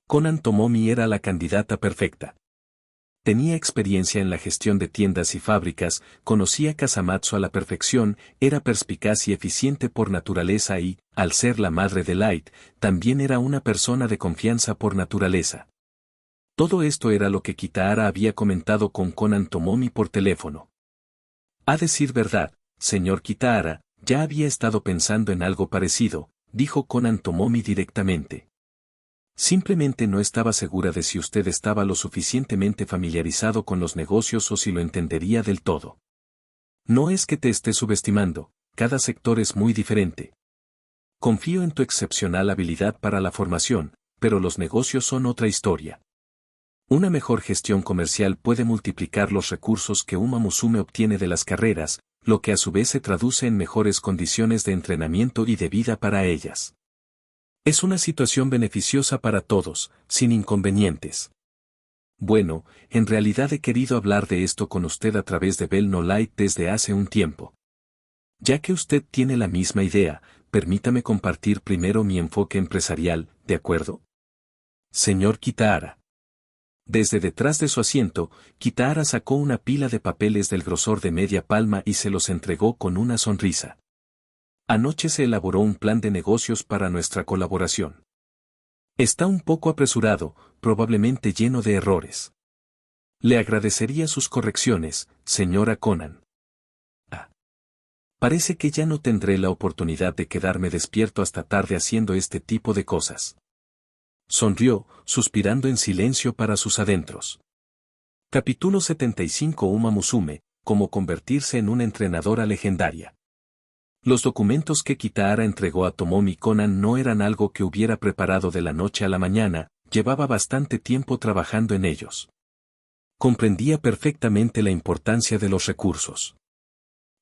Konan Tomomi era la candidata perfecta. Tenía experiencia en la gestión de tiendas y fábricas, conocía Kasamatsu a la perfección, era perspicaz y eficiente por naturaleza y, al ser la madre de Light, también era una persona de confianza por naturaleza. Todo esto era lo que Kitahara había comentado con Konan Tomomi por teléfono. A decir verdad, señor Kitahara, ya había estado pensando en algo parecido, dijo Konan Tomomi directamente. Simplemente no estaba segura de si usted estaba lo suficientemente familiarizado con los negocios o si lo entendería del todo. No es que te esté subestimando, cada sector es muy diferente. Confío en tu excepcional habilidad para la formación, pero los negocios son otra historia. Una mejor gestión comercial puede multiplicar los recursos que Uma Musume obtiene de las carreras, lo que a su vez se traduce en mejores condiciones de entrenamiento y de vida para ellas. Es una situación beneficiosa para todos, sin inconvenientes. Bueno, en realidad he querido hablar de esto con usted a través de Bell No Light desde hace un tiempo. Ya que usted tiene la misma idea, permítame compartir primero mi enfoque empresarial, ¿de acuerdo? Señor Kitahara. Desde detrás de su asiento, Kitahara sacó una pila de papeles del grosor de media palma y se los entregó con una sonrisa. Anoche se elaboró un plan de negocios para nuestra colaboración. Está un poco apresurado, probablemente lleno de errores. Le agradecería sus correcciones, señora Konan. Parece que ya no tendré la oportunidad de quedarme despierto hasta tarde haciendo este tipo de cosas. Sonrió, suspirando en silencio para sus adentros. Capítulo 75 Uma Musume, cómo convertirse en una entrenadora legendaria. Los documentos que Kitahara entregó a Tomomi Konan no eran algo que hubiera preparado de la noche a la mañana, llevaba bastante tiempo trabajando en ellos. Comprendía perfectamente la importancia de los recursos.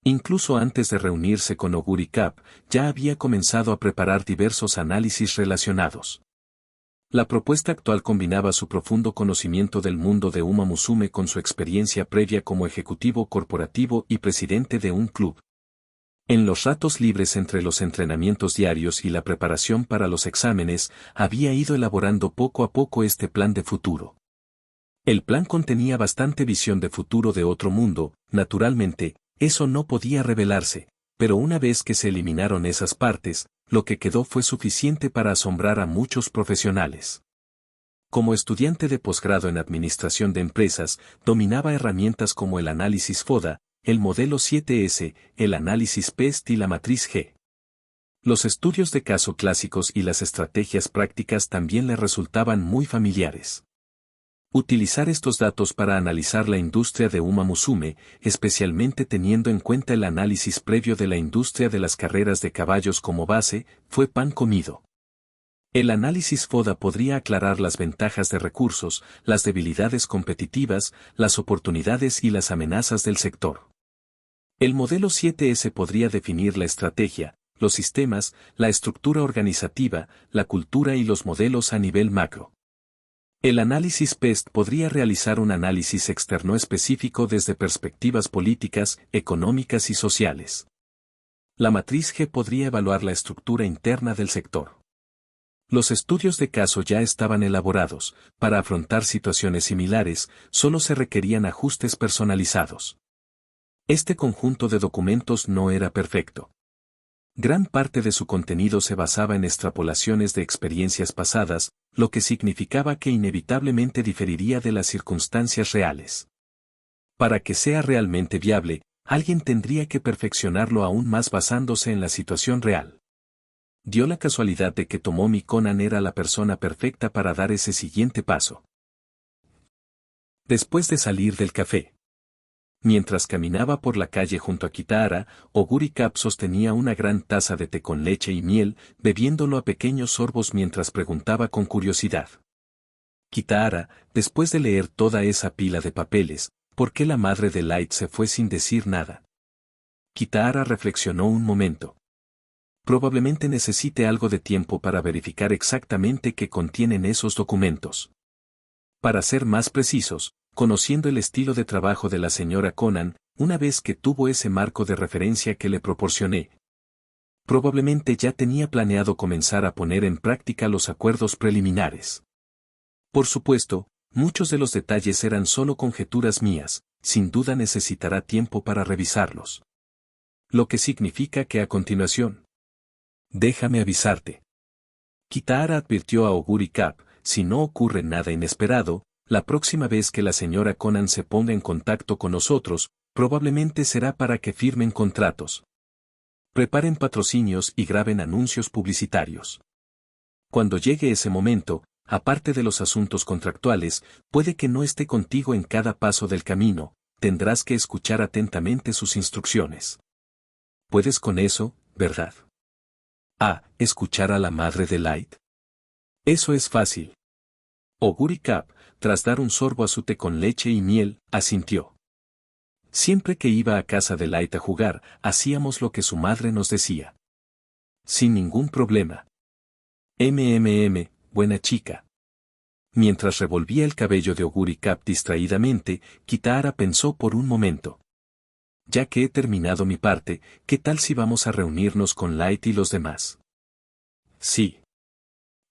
Incluso antes de reunirse con Oguri Cap, ya había comenzado a preparar diversos análisis relacionados. La propuesta actual combinaba su profundo conocimiento del mundo de Uma Musume con su experiencia previa como ejecutivo corporativo y presidente de un club. En los ratos libres entre los entrenamientos diarios y la preparación para los exámenes, había ido elaborando poco a poco este plan de futuro. El plan contenía bastante visión de futuro de otro mundo, naturalmente, eso no podía revelarse, pero una vez que se eliminaron esas partes, lo que quedó fue suficiente para asombrar a muchos profesionales. Como estudiante de posgrado en Administración de Empresas, dominaba herramientas como el análisis FODA, el modelo 7S, el análisis PEST y la matriz G. Los estudios de caso clásicos y las estrategias prácticas también le resultaban muy familiares. Utilizar estos datos para analizar la industria de Uma Musume, especialmente teniendo en cuenta el análisis previo de la industria de las carreras de caballos como base, fue pan comido. El análisis FODA podría aclarar las ventajas de recursos, las debilidades competitivas, las oportunidades y las amenazas del sector. El modelo 7S podría definir la estrategia, los sistemas, la estructura organizativa, la cultura y los modelos a nivel macro. El análisis PEST podría realizar un análisis externo específico desde perspectivas políticas, económicas y sociales. La matriz G podría evaluar la estructura interna del sector. Los estudios de caso ya estaban elaborados, para afrontar situaciones similares, solo se requerían ajustes personalizados. Este conjunto de documentos no era perfecto. Gran parte de su contenido se basaba en extrapolaciones de experiencias pasadas, lo que significaba que inevitablemente diferiría de las circunstancias reales. Para que sea realmente viable, alguien tendría que perfeccionarlo aún más basándose en la situación real. Dio la casualidad de que Tomomi Konan era la persona perfecta para dar ese siguiente paso. Después de salir del café. Mientras caminaba por la calle junto a Kitahara, Oguri Cap sostenía una gran taza de té con leche y miel, bebiéndolo a pequeños sorbos mientras preguntaba con curiosidad. Kitahara, después de leer toda esa pila de papeles, ¿por qué la madre de Light se fue sin decir nada? Kitahara reflexionó un momento. Probablemente necesite algo de tiempo para verificar exactamente qué contienen esos documentos. Para ser más precisos, conociendo el estilo de trabajo de la señora Konan, una vez que tuvo ese marco de referencia que le proporcioné, probablemente ya tenía planeado comenzar a poner en práctica los acuerdos preliminares. Por supuesto, muchos de los detalles eran solo conjeturas mías, sin duda necesitará tiempo para revisarlos. Lo que significa que a continuación, déjame avisarte. Kitahara advirtió a Oguri Cap, si no ocurre nada inesperado, la próxima vez que la señora Konan se ponga en contacto con nosotros, probablemente será para que firmen contratos. Preparen patrocinios y graben anuncios publicitarios. Cuando llegue ese momento, aparte de los asuntos contractuales, puede que no esté contigo en cada paso del camino, tendrás que escuchar atentamente sus instrucciones. Puedes con eso, ¿verdad? Escuchar a la madre de Light. Eso es fácil. Oguri Cap, tras dar un sorbo a su té con leche y miel, asintió. Siempre que iba a casa de Light a jugar, hacíamos lo que su madre nos decía. Sin ningún problema. Buena chica. Mientras revolvía el cabello de Oguri Cap distraídamente, Kitahara pensó por un momento. Ya que he terminado mi parte, ¿qué tal si vamos a reunirnos con Light y los demás? Sí.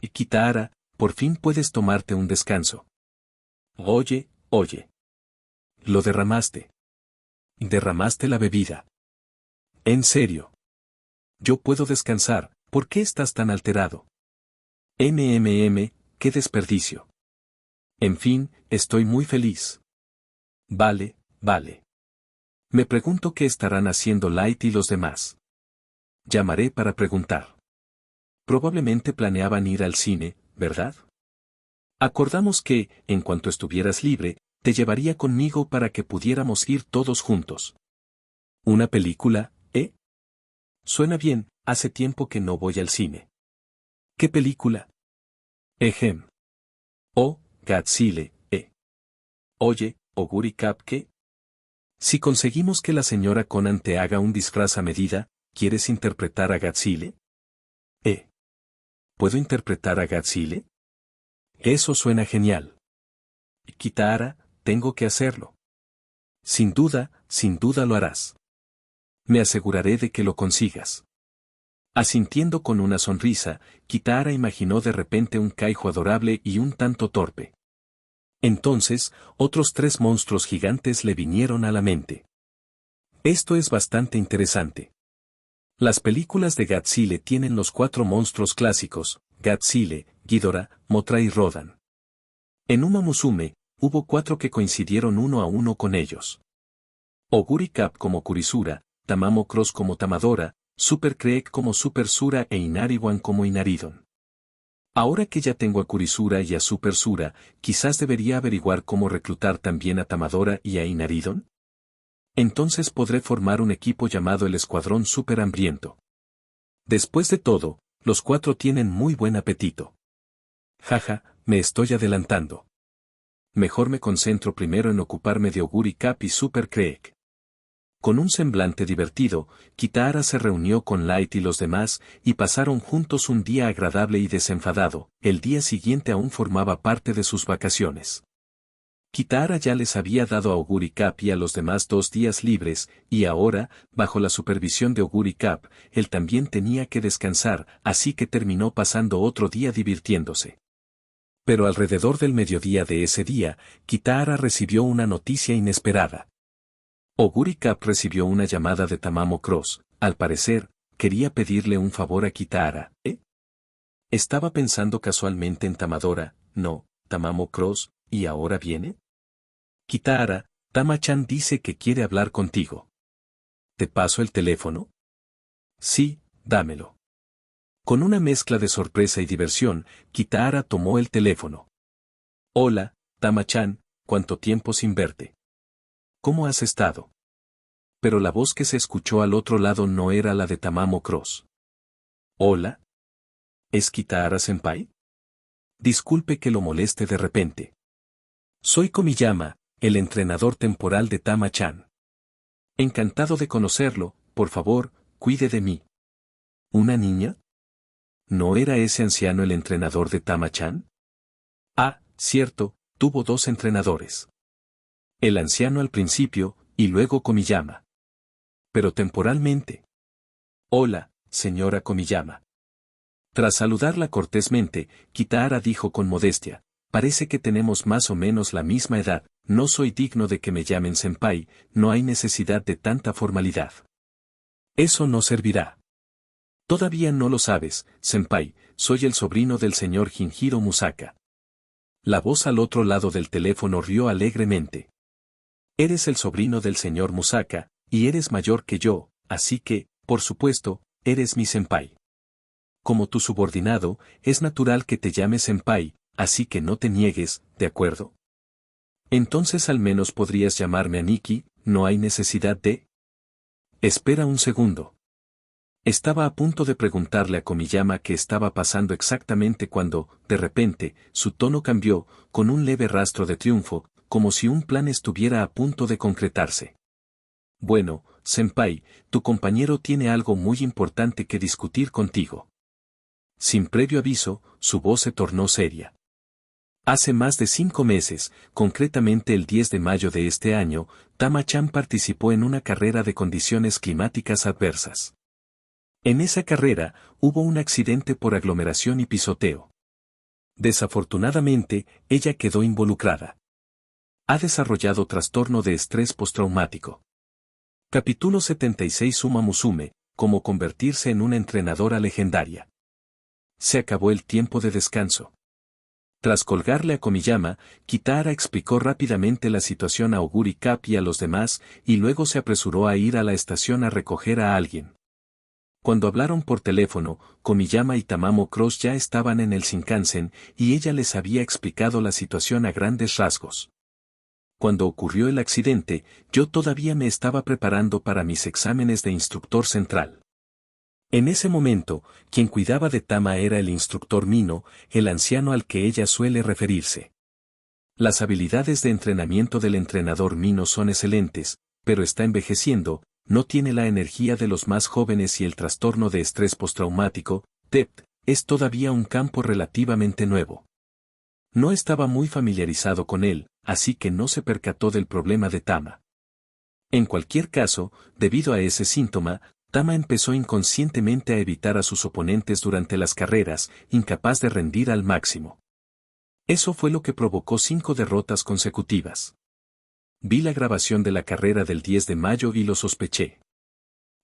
Y Kitahara, por fin puedes tomarte un descanso. Oye. Lo derramaste. Derramaste la bebida. En serio. Yo puedo descansar, ¿por qué estás tan alterado? Qué desperdicio. En fin, estoy muy feliz. Vale. Me pregunto qué estarán haciendo Light y los demás. Llamaré para preguntar. Probablemente planeaban ir al cine, ¿verdad? Acordamos que, en cuanto estuvieras libre, te llevaría conmigo para que pudiéramos ir todos juntos. ¿Una película, eh? Suena bien, hace tiempo que no voy al cine. ¿Qué película? Godzilla, Oye, Oguri Cap, ¿qué? Si conseguimos que la señora Konan te haga un disfraz a medida, ¿quieres interpretar a Godzilla? ¿Puedo interpretar a Godzilla? Eso suena genial. Kitahara, tengo que hacerlo. Sin duda lo harás. Me aseguraré de que lo consigas. Asintiendo con una sonrisa, Kitahara imaginó de repente un Kaiju adorable y un tanto torpe. Entonces, otros 3 monstruos gigantes le vinieron a la mente. Esto es bastante interesante. Las películas de Godzilla tienen los 4 monstruos clásicos, Godzilla, Ghidorah, Mothra y Rodan. En Uma Musume, hubo 4 que coincidieron uno a uno con ellos. Oguri Cap como Kurisura, Tamamo Cross como Tamadora, Super Creek como Super Sura e Inariwan como Inaridon. Ahora que ya tengo a Kurisura y a Super Sura, quizás debería averiguar cómo reclutar también a Tamadora y a Inaridon. Entonces podré formar un equipo llamado el Escuadrón Super Hambriento. Después de todo, los 4 tienen muy buen apetito. Jaja, me estoy adelantando. Mejor me concentro primero en ocuparme de Oguri Cap y Super Creek. Con un semblante divertido, Kitahara se reunió con Light y los demás, y pasaron juntos un día agradable y desenfadado. El día siguiente aún formaba parte de sus vacaciones. Kitahara ya les había dado a Oguri Cap y a los demás 2 días libres, y ahora, bajo la supervisión de Oguri Cap, él también tenía que descansar, así que terminó pasando otro día divirtiéndose. Pero alrededor del mediodía de ese día, Kitahara recibió una noticia inesperada. Oguri Cap recibió una llamada de Tamamo Cross. Al parecer, quería pedirle un favor a Kitahara. Estaba pensando casualmente en Tamadora, no, Tamamo Cross, ¿y ahora viene? Kitahara, Tama-chan dice que quiere hablar contigo. ¿Te paso el teléfono? Sí, dámelo. Con una mezcla de sorpresa y diversión, Kitahara tomó el teléfono. Hola, Tama-chan, ¿cuánto tiempo sin verte? ¿Cómo has estado? Pero la voz que se escuchó al otro lado no era la de Tamamo Cross. Hola. ¿Es Kitahara-senpai? Disculpe que lo moleste de repente. Soy Komiyama, el entrenador temporal de Tama-chan. Encantado de conocerlo, por favor, cuide de mí. ¿Una niña? ¿No era ese anciano el entrenador de Tama-chan? Ah, cierto, tuvo 2 entrenadores. El anciano al principio, y luego Komiyama. Pero temporalmente. Hola, señora Komiyama. Tras saludarla cortésmente, Kitahara dijo con modestia, parece que tenemos más o menos la misma edad, no soy digno de que me llamen senpai, no hay necesidad de tanta formalidad. Eso no servirá. Todavía no lo sabes, senpai, soy el sobrino del señor Jinjiro Musaka. La voz al otro lado del teléfono rió alegremente. Eres el sobrino del señor Musaka, y eres mayor que yo, así que, por supuesto, eres mi senpai. Como tu subordinado, es natural que te llames senpai, así que no te niegues, ¿de acuerdo? Entonces al menos podrías llamarme Aniki, no hay necesidad de... Espera un segundo. Estaba a punto de preguntarle a Komiyama qué estaba pasando exactamente cuando, de repente, su tono cambió, con un leve rastro de triunfo, como si un plan estuviera a punto de concretarse. Bueno, senpai, tu compañero tiene algo muy importante que discutir contigo. Sin previo aviso, su voz se tornó seria. Hace más de 5 meses, concretamente el 10 de mayo de este año, Tama-chan participó en una carrera de condiciones climáticas adversas. En esa carrera, hubo un accidente por aglomeración y pisoteo. Desafortunadamente, ella quedó involucrada. Ha desarrollado trastorno de estrés postraumático. Capítulo 76 Uma Musume, cómo convertirse en una entrenadora legendaria. Se acabó el tiempo de descanso. Tras colgarle a Komiyama, Kitahara explicó rápidamente la situación a Oguri Cap y a los demás, y luego se apresuró a ir a la estación a recoger a alguien. Cuando hablaron por teléfono, Komiyama y Tamamo Cross ya estaban en el Shinkansen, y ella les había explicado la situación a grandes rasgos. Cuando ocurrió el accidente, yo todavía me estaba preparando para mis exámenes de instructor central. En ese momento, quien cuidaba de Tama era el instructor Mino, el anciano al que ella suele referirse. Las habilidades de entrenamiento del entrenador Mino son excelentes, pero está envejeciendo, no tiene la energía de los más jóvenes y el trastorno de estrés postraumático, TEP, es todavía un campo relativamente nuevo. No estaba muy familiarizado con él, así que no se percató del problema de Tama. En cualquier caso, debido a ese síntoma, Tama empezó inconscientemente a evitar a sus oponentes durante las carreras, incapaz de rendir al máximo. Eso fue lo que provocó 5 derrotas consecutivas. Vi la grabación de la carrera del 10 de mayo y lo sospeché.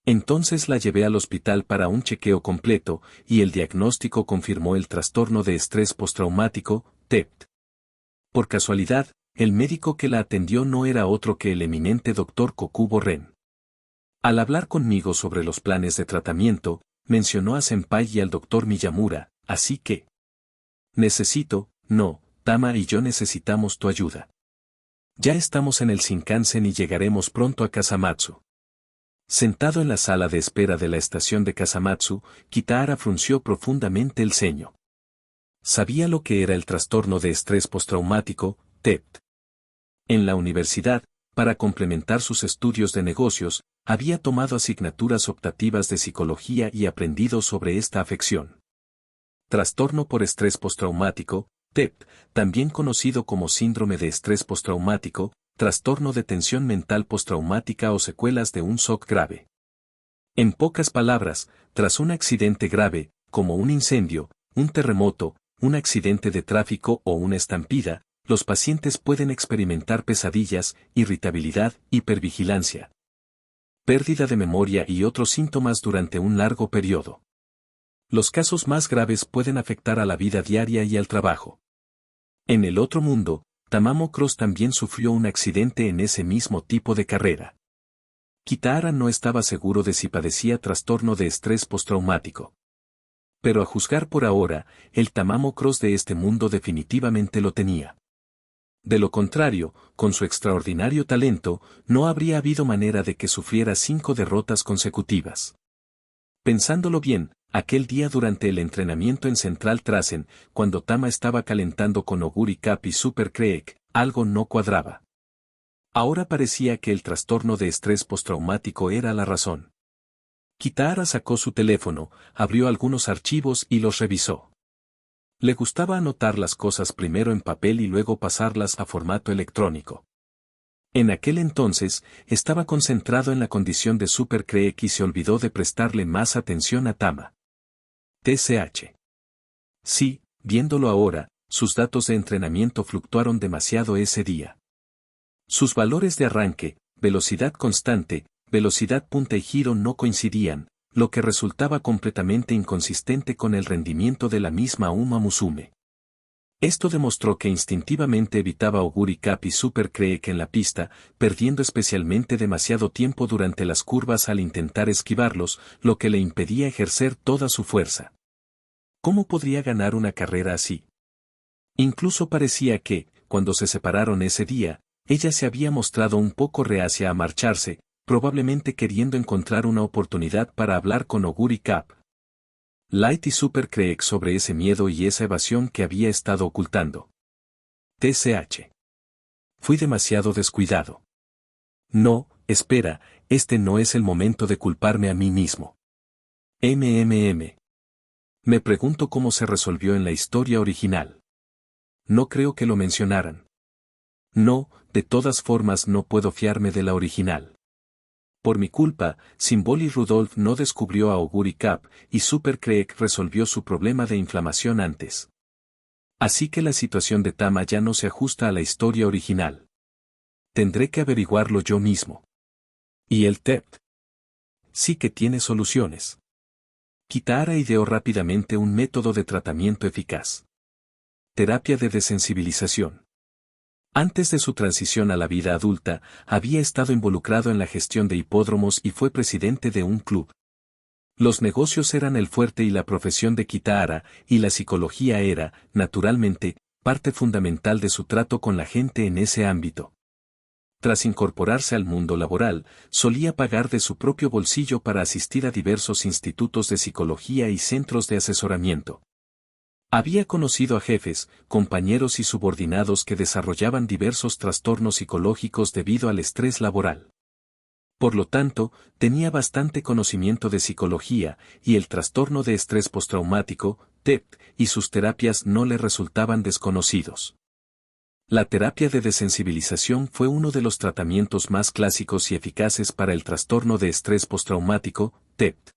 Entonces la llevé al hospital para un chequeo completo, y el diagnóstico confirmó el trastorno de estrés postraumático, TEPT. Por casualidad, el médico que la atendió no era otro que el eminente Dr. Kokubo Ren. Al hablar conmigo sobre los planes de tratamiento, mencionó a Senpai y al Dr. Miyamura, así que... Tama y yo necesitamos tu ayuda. Ya estamos en el Shinkansen y llegaremos pronto a Kasamatsu. Sentado en la sala de espera de la estación de Kasamatsu, Kitahara frunció profundamente el ceño. Sabía lo que era el trastorno de estrés postraumático, TEPT. En la universidad, para complementar sus estudios de negocios, había tomado asignaturas optativas de psicología y aprendido sobre esta afección. Trastorno por estrés postraumático, TEPT, también conocido como síndrome de estrés postraumático, trastorno de tensión mental postraumática o secuelas de un shock grave. En pocas palabras, tras un accidente grave, como un incendio, un terremoto, un accidente de tráfico o una estampida, los pacientes pueden experimentar pesadillas, irritabilidad, hipervigilancia, pérdida de memoria y otros síntomas durante un largo periodo. Los casos más graves pueden afectar a la vida diaria y al trabajo. En el otro mundo, Tamamo Cross también sufrió un accidente en ese mismo tipo de carrera. Kitahara no estaba seguro de si padecía trastorno de estrés postraumático. Pero a juzgar por ahora, el Tamamo Cross de este mundo definitivamente lo tenía. De lo contrario, con su extraordinario talento, no habría habido manera de que sufriera 5 derrotas consecutivas. Pensándolo bien, aquel día durante el entrenamiento en Central Trasen, cuando Tama estaba calentando con Oguri Cap y Super Creek, algo no cuadraba. Ahora parecía que el trastorno de estrés postraumático era la razón. Kitahara sacó su teléfono, abrió algunos archivos y los revisó. Le gustaba anotar las cosas primero en papel y luego pasarlas a formato electrónico. En aquel entonces, estaba concentrado en la condición de Super Creek y se olvidó de prestarle más atención a Tama. TCH. Sí, viéndolo ahora, sus datos de entrenamiento fluctuaron demasiado ese día. Sus valores de arranque, velocidad constante, velocidad punta y giro no coincidían, lo que resultaba completamente inconsistente con el rendimiento de la misma Uma Musume. Esto demostró que instintivamente evitaba Oguri Cap y Super Creek en la pista, perdiendo especialmente demasiado tiempo durante las curvas al intentar esquivarlos, lo que le impedía ejercer toda su fuerza. ¿Cómo podría ganar una carrera así? Incluso parecía que, cuando se separaron ese día, ella se había mostrado un poco reacia a marcharse, probablemente queriendo encontrar una oportunidad para hablar con Oguri Cap. Light y Super Creek sobre ese miedo y esa evasión que había estado ocultando. TCH. Fui demasiado descuidado. No, espera, este no es el momento de culparme a mí mismo. Me pregunto cómo se resolvió en la historia original. No creo que lo mencionaran. No, de todas formas no puedo fiarme de la original. Por mi culpa, Symbol y Rudolph no descubrió a Oguri Cap, y Super Creek resolvió su problema de inflamación antes. Así que la situación de Tama ya no se ajusta a la historia original. Tendré que averiguarlo yo mismo. ¿Y el TEPT? Sí que tiene soluciones. Kitahara ideó rápidamente un método de tratamiento eficaz. Terapia de desensibilización. Antes de su transición a la vida adulta, había estado involucrado en la gestión de hipódromos y fue presidente de un club. Los negocios eran el fuerte y la profesión de Kitahara, y la psicología era, naturalmente, parte fundamental de su trato con la gente en ese ámbito. Tras incorporarse al mundo laboral, solía pagar de su propio bolsillo para asistir a diversos institutos de psicología y centros de asesoramiento. Había conocido a jefes, compañeros y subordinados que desarrollaban diversos trastornos psicológicos debido al estrés laboral. Por lo tanto, tenía bastante conocimiento de psicología, y el trastorno de estrés postraumático, TEPT, y sus terapias no le resultaban desconocidos. La terapia de desensibilización fue uno de los tratamientos más clásicos y eficaces para el trastorno de estrés postraumático, TEPT.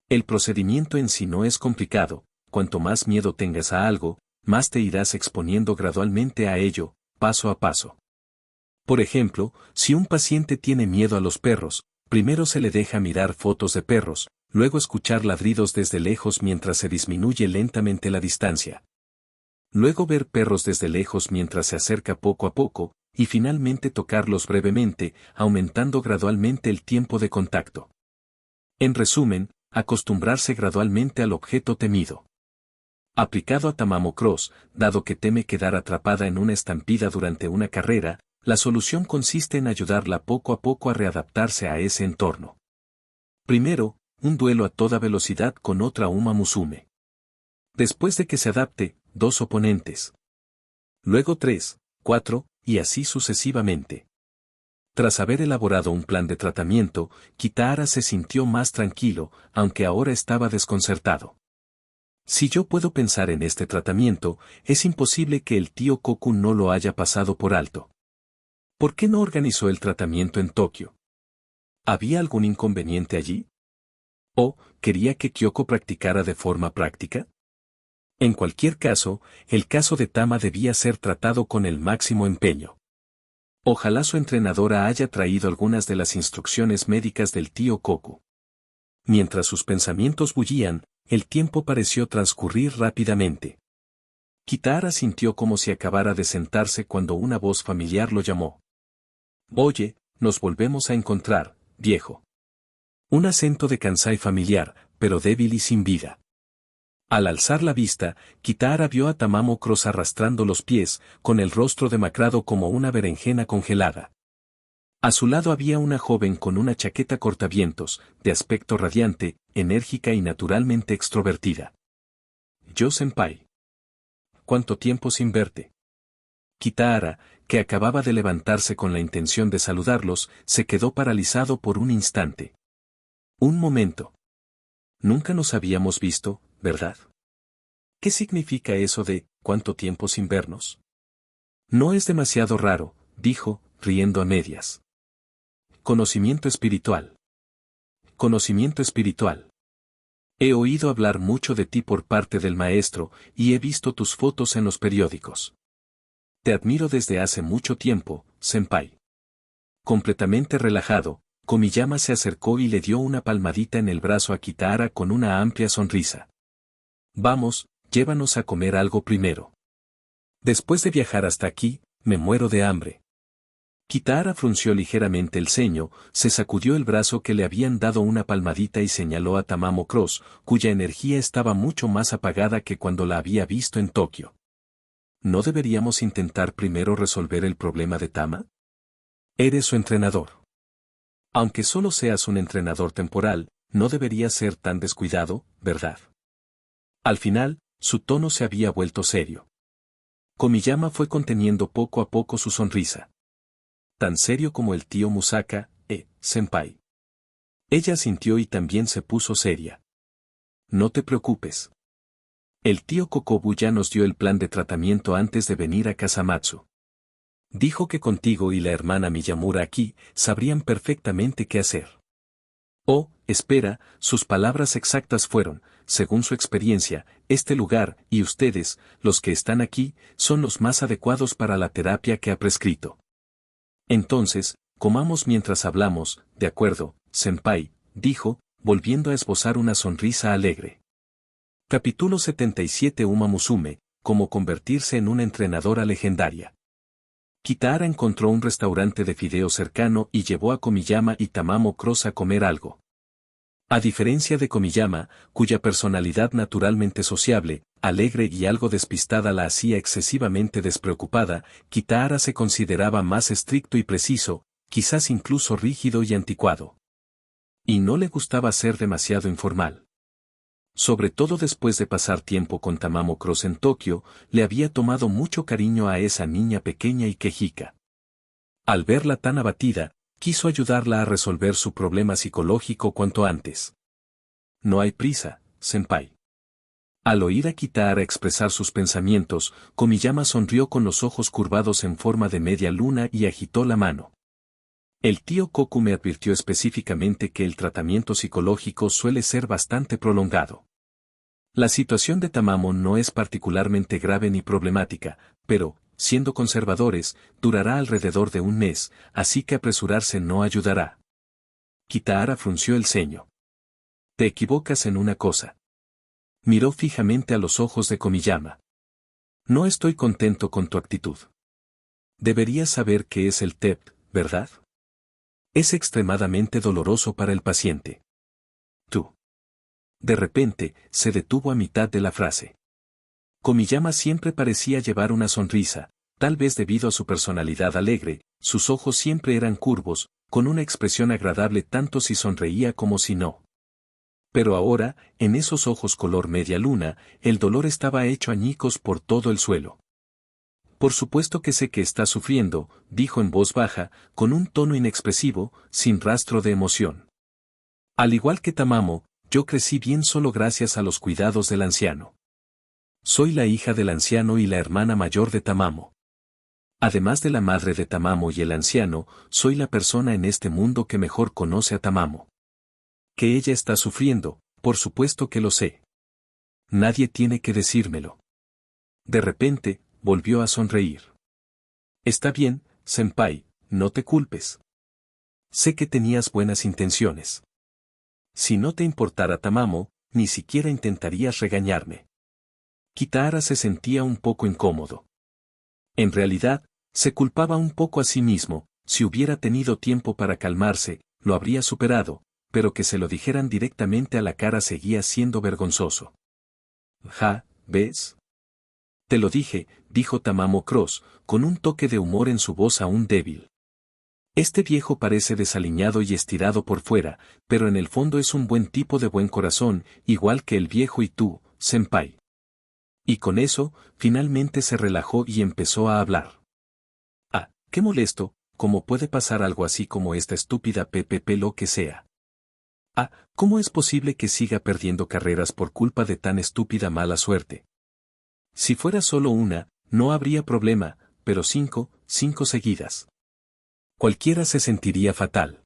El procedimiento en sí no es complicado, cuanto más miedo tengas a algo, más te irás exponiendo gradualmente a ello, paso a paso. Por ejemplo, si un paciente tiene miedo a los perros, primero se le deja mirar fotos de perros, luego escuchar ladridos desde lejos mientras se disminuye lentamente la distancia. Luego ver perros desde lejos mientras se acerca poco a poco, y finalmente tocarlos brevemente, aumentando gradualmente el tiempo de contacto. En resumen, acostumbrarse gradualmente al objeto temido. Aplicado a Tamamo Cross, dado que teme quedar atrapada en una estampida durante una carrera, la solución consiste en ayudarla poco a poco a readaptarse a ese entorno. Primero, un duelo a toda velocidad con otra Uma Musume. Después de que se adapte, 2 oponentes. Luego 3, 4, y así sucesivamente. Tras haber elaborado un plan de tratamiento, Kitahara se sintió más tranquilo, aunque ahora estaba desconcertado. Si yo puedo pensar en este tratamiento, es imposible que el tío Koku no lo haya pasado por alto. ¿Por qué no organizó el tratamiento en Tokio? ¿Había algún inconveniente allí? ¿O quería que Kyoko practicara de forma práctica? En cualquier caso, el caso de Tama debía ser tratado con el máximo empeño. Ojalá su entrenadora haya traído algunas de las instrucciones médicas del tío Koku. Mientras sus pensamientos bullían, el tiempo pareció transcurrir rápidamente. Kitahara sintió como si acabara de sentarse cuando una voz familiar lo llamó. Oye, nos volvemos a encontrar, viejo. Un acento de Kansai familiar, pero débil y sin vida. Al alzar la vista, Kitahara vio a Tamamo Cross arrastrando los pies, con el rostro demacrado como una berenjena congelada. A su lado había una joven con una chaqueta cortavientos, de aspecto radiante, enérgica y naturalmente extrovertida. Yo senpai. ¿Cuánto tiempo sin verte? Kitahara, que acababa de levantarse con la intención de saludarlos, se quedó paralizado por un instante. Un momento. Nunca nos habíamos visto, ¿verdad? ¿Qué significa eso de cuánto tiempo sin vernos? No es demasiado raro, dijo, riendo a medias. Conocimiento espiritual. Conocimiento espiritual. He oído hablar mucho de ti por parte del maestro, y he visto tus fotos en los periódicos. Te admiro desde hace mucho tiempo, senpai. Completamente relajado, Komiyama se acercó y le dio una palmadita en el brazo a Kitahara con una amplia sonrisa. Vamos, llévanos a comer algo primero. Después de viajar hasta aquí, me muero de hambre. Kitahara frunció ligeramente el ceño, se sacudió el brazo que le habían dado una palmadita y señaló a Tamamo Cross, cuya energía estaba mucho más apagada que cuando la había visto en Tokio. ¿No deberíamos intentar primero resolver el problema de Tama? Eres su entrenador. Aunque solo seas un entrenador temporal, no deberías ser tan descuidado, ¿verdad? Al final, su tono se había vuelto serio. Komiyama fue conteniendo poco a poco su sonrisa. Tan serio como el tío Musaka, senpai. Ella sintió y también se puso seria. No te preocupes. El tío Kokobu ya nos dio el plan de tratamiento antes de venir a Kasamatsu. Dijo que contigo y la hermana Miyamura aquí sabrían perfectamente qué hacer. Oh, espera, sus palabras exactas fueron, según su experiencia, este lugar, y ustedes, los que están aquí, son los más adecuados para la terapia que ha prescrito. Entonces, comamos mientras hablamos, de acuerdo, senpai, dijo, volviendo a esbozar una sonrisa alegre. Capítulo 77 Uma Musume, cómo convertirse en una entrenadora legendaria. Kitahara encontró un restaurante de fideo cercano y llevó a Komiyama y Tamamo Cross a comer algo. A diferencia de Komiyama, cuya personalidad naturalmente sociable, alegre y algo despistada la hacía excesivamente despreocupada, Kitahara se consideraba más estricto y preciso, quizás incluso rígido y anticuado. Y no le gustaba ser demasiado informal. Sobre todo después de pasar tiempo con Tamamo Cross en Tokio, le había tomado mucho cariño a esa niña pequeña y quejica. Al verla tan abatida, quiso ayudarla a resolver su problema psicológico cuanto antes. No hay prisa, senpai. Al oír a Kitahara expresar sus pensamientos, Komiyama sonrió con los ojos curvados en forma de media luna y agitó la mano. El tío Koku me advirtió específicamente que el tratamiento psicológico suele ser bastante prolongado. La situación de Tamamo no es particularmente grave ni problemática, pero, siendo conservadores, durará alrededor de un mes, así que apresurarse no ayudará. Kitahara frunció el ceño. Te equivocas en una cosa. Miró fijamente a los ojos de Komiyama. No estoy contento con tu actitud. Deberías saber qué es el TEP, ¿verdad? Es extremadamente doloroso para el paciente. Tú. De repente, se detuvo a mitad de la frase. Komiyama siempre parecía llevar una sonrisa, tal vez debido a su personalidad alegre, sus ojos siempre eran curvos, con una expresión agradable tanto si sonreía como si no. Pero ahora, en esos ojos color media luna, el dolor estaba hecho añicos por todo el suelo. Por supuesto que sé que estás sufriendo, dijo en voz baja, con un tono inexpresivo, sin rastro de emoción. Al igual que Tamamo, yo crecí bien solo gracias a los cuidados del anciano. Soy la hija del anciano y la hermana mayor de Tamamo. Además de la madre de Tamamo y el anciano, soy la persona en este mundo que mejor conoce a Tamamo. Que ella está sufriendo, por supuesto que lo sé. Nadie tiene que decírmelo. De repente, volvió a sonreír. Está bien, senpai, no te culpes. Sé que tenías buenas intenciones. Si no te importara Tamamo, ni siquiera intentarías regañarme. Kitahara se sentía un poco incómodo. En realidad, se culpaba un poco a sí mismo, si hubiera tenido tiempo para calmarse, lo habría superado, pero que se lo dijeran directamente a la cara seguía siendo vergonzoso. Ja, ¿ves? Te lo dije, dijo Tamamo Cross, con un toque de humor en su voz aún débil. Este viejo parece desaliñado y estirado por fuera, pero en el fondo es un buen tipo de buen corazón, igual que el viejo y tú, senpai. Y con eso, finalmente se relajó y empezó a hablar. Ah, qué molesto, ¿cómo puede pasar algo así como esta estúpida PPP lo que sea? Ah, ¿cómo es posible que siga perdiendo carreras por culpa de tan estúpida mala suerte? Si fuera solo una, no habría problema, pero 5 seguidas. Cualquiera se sentiría fatal.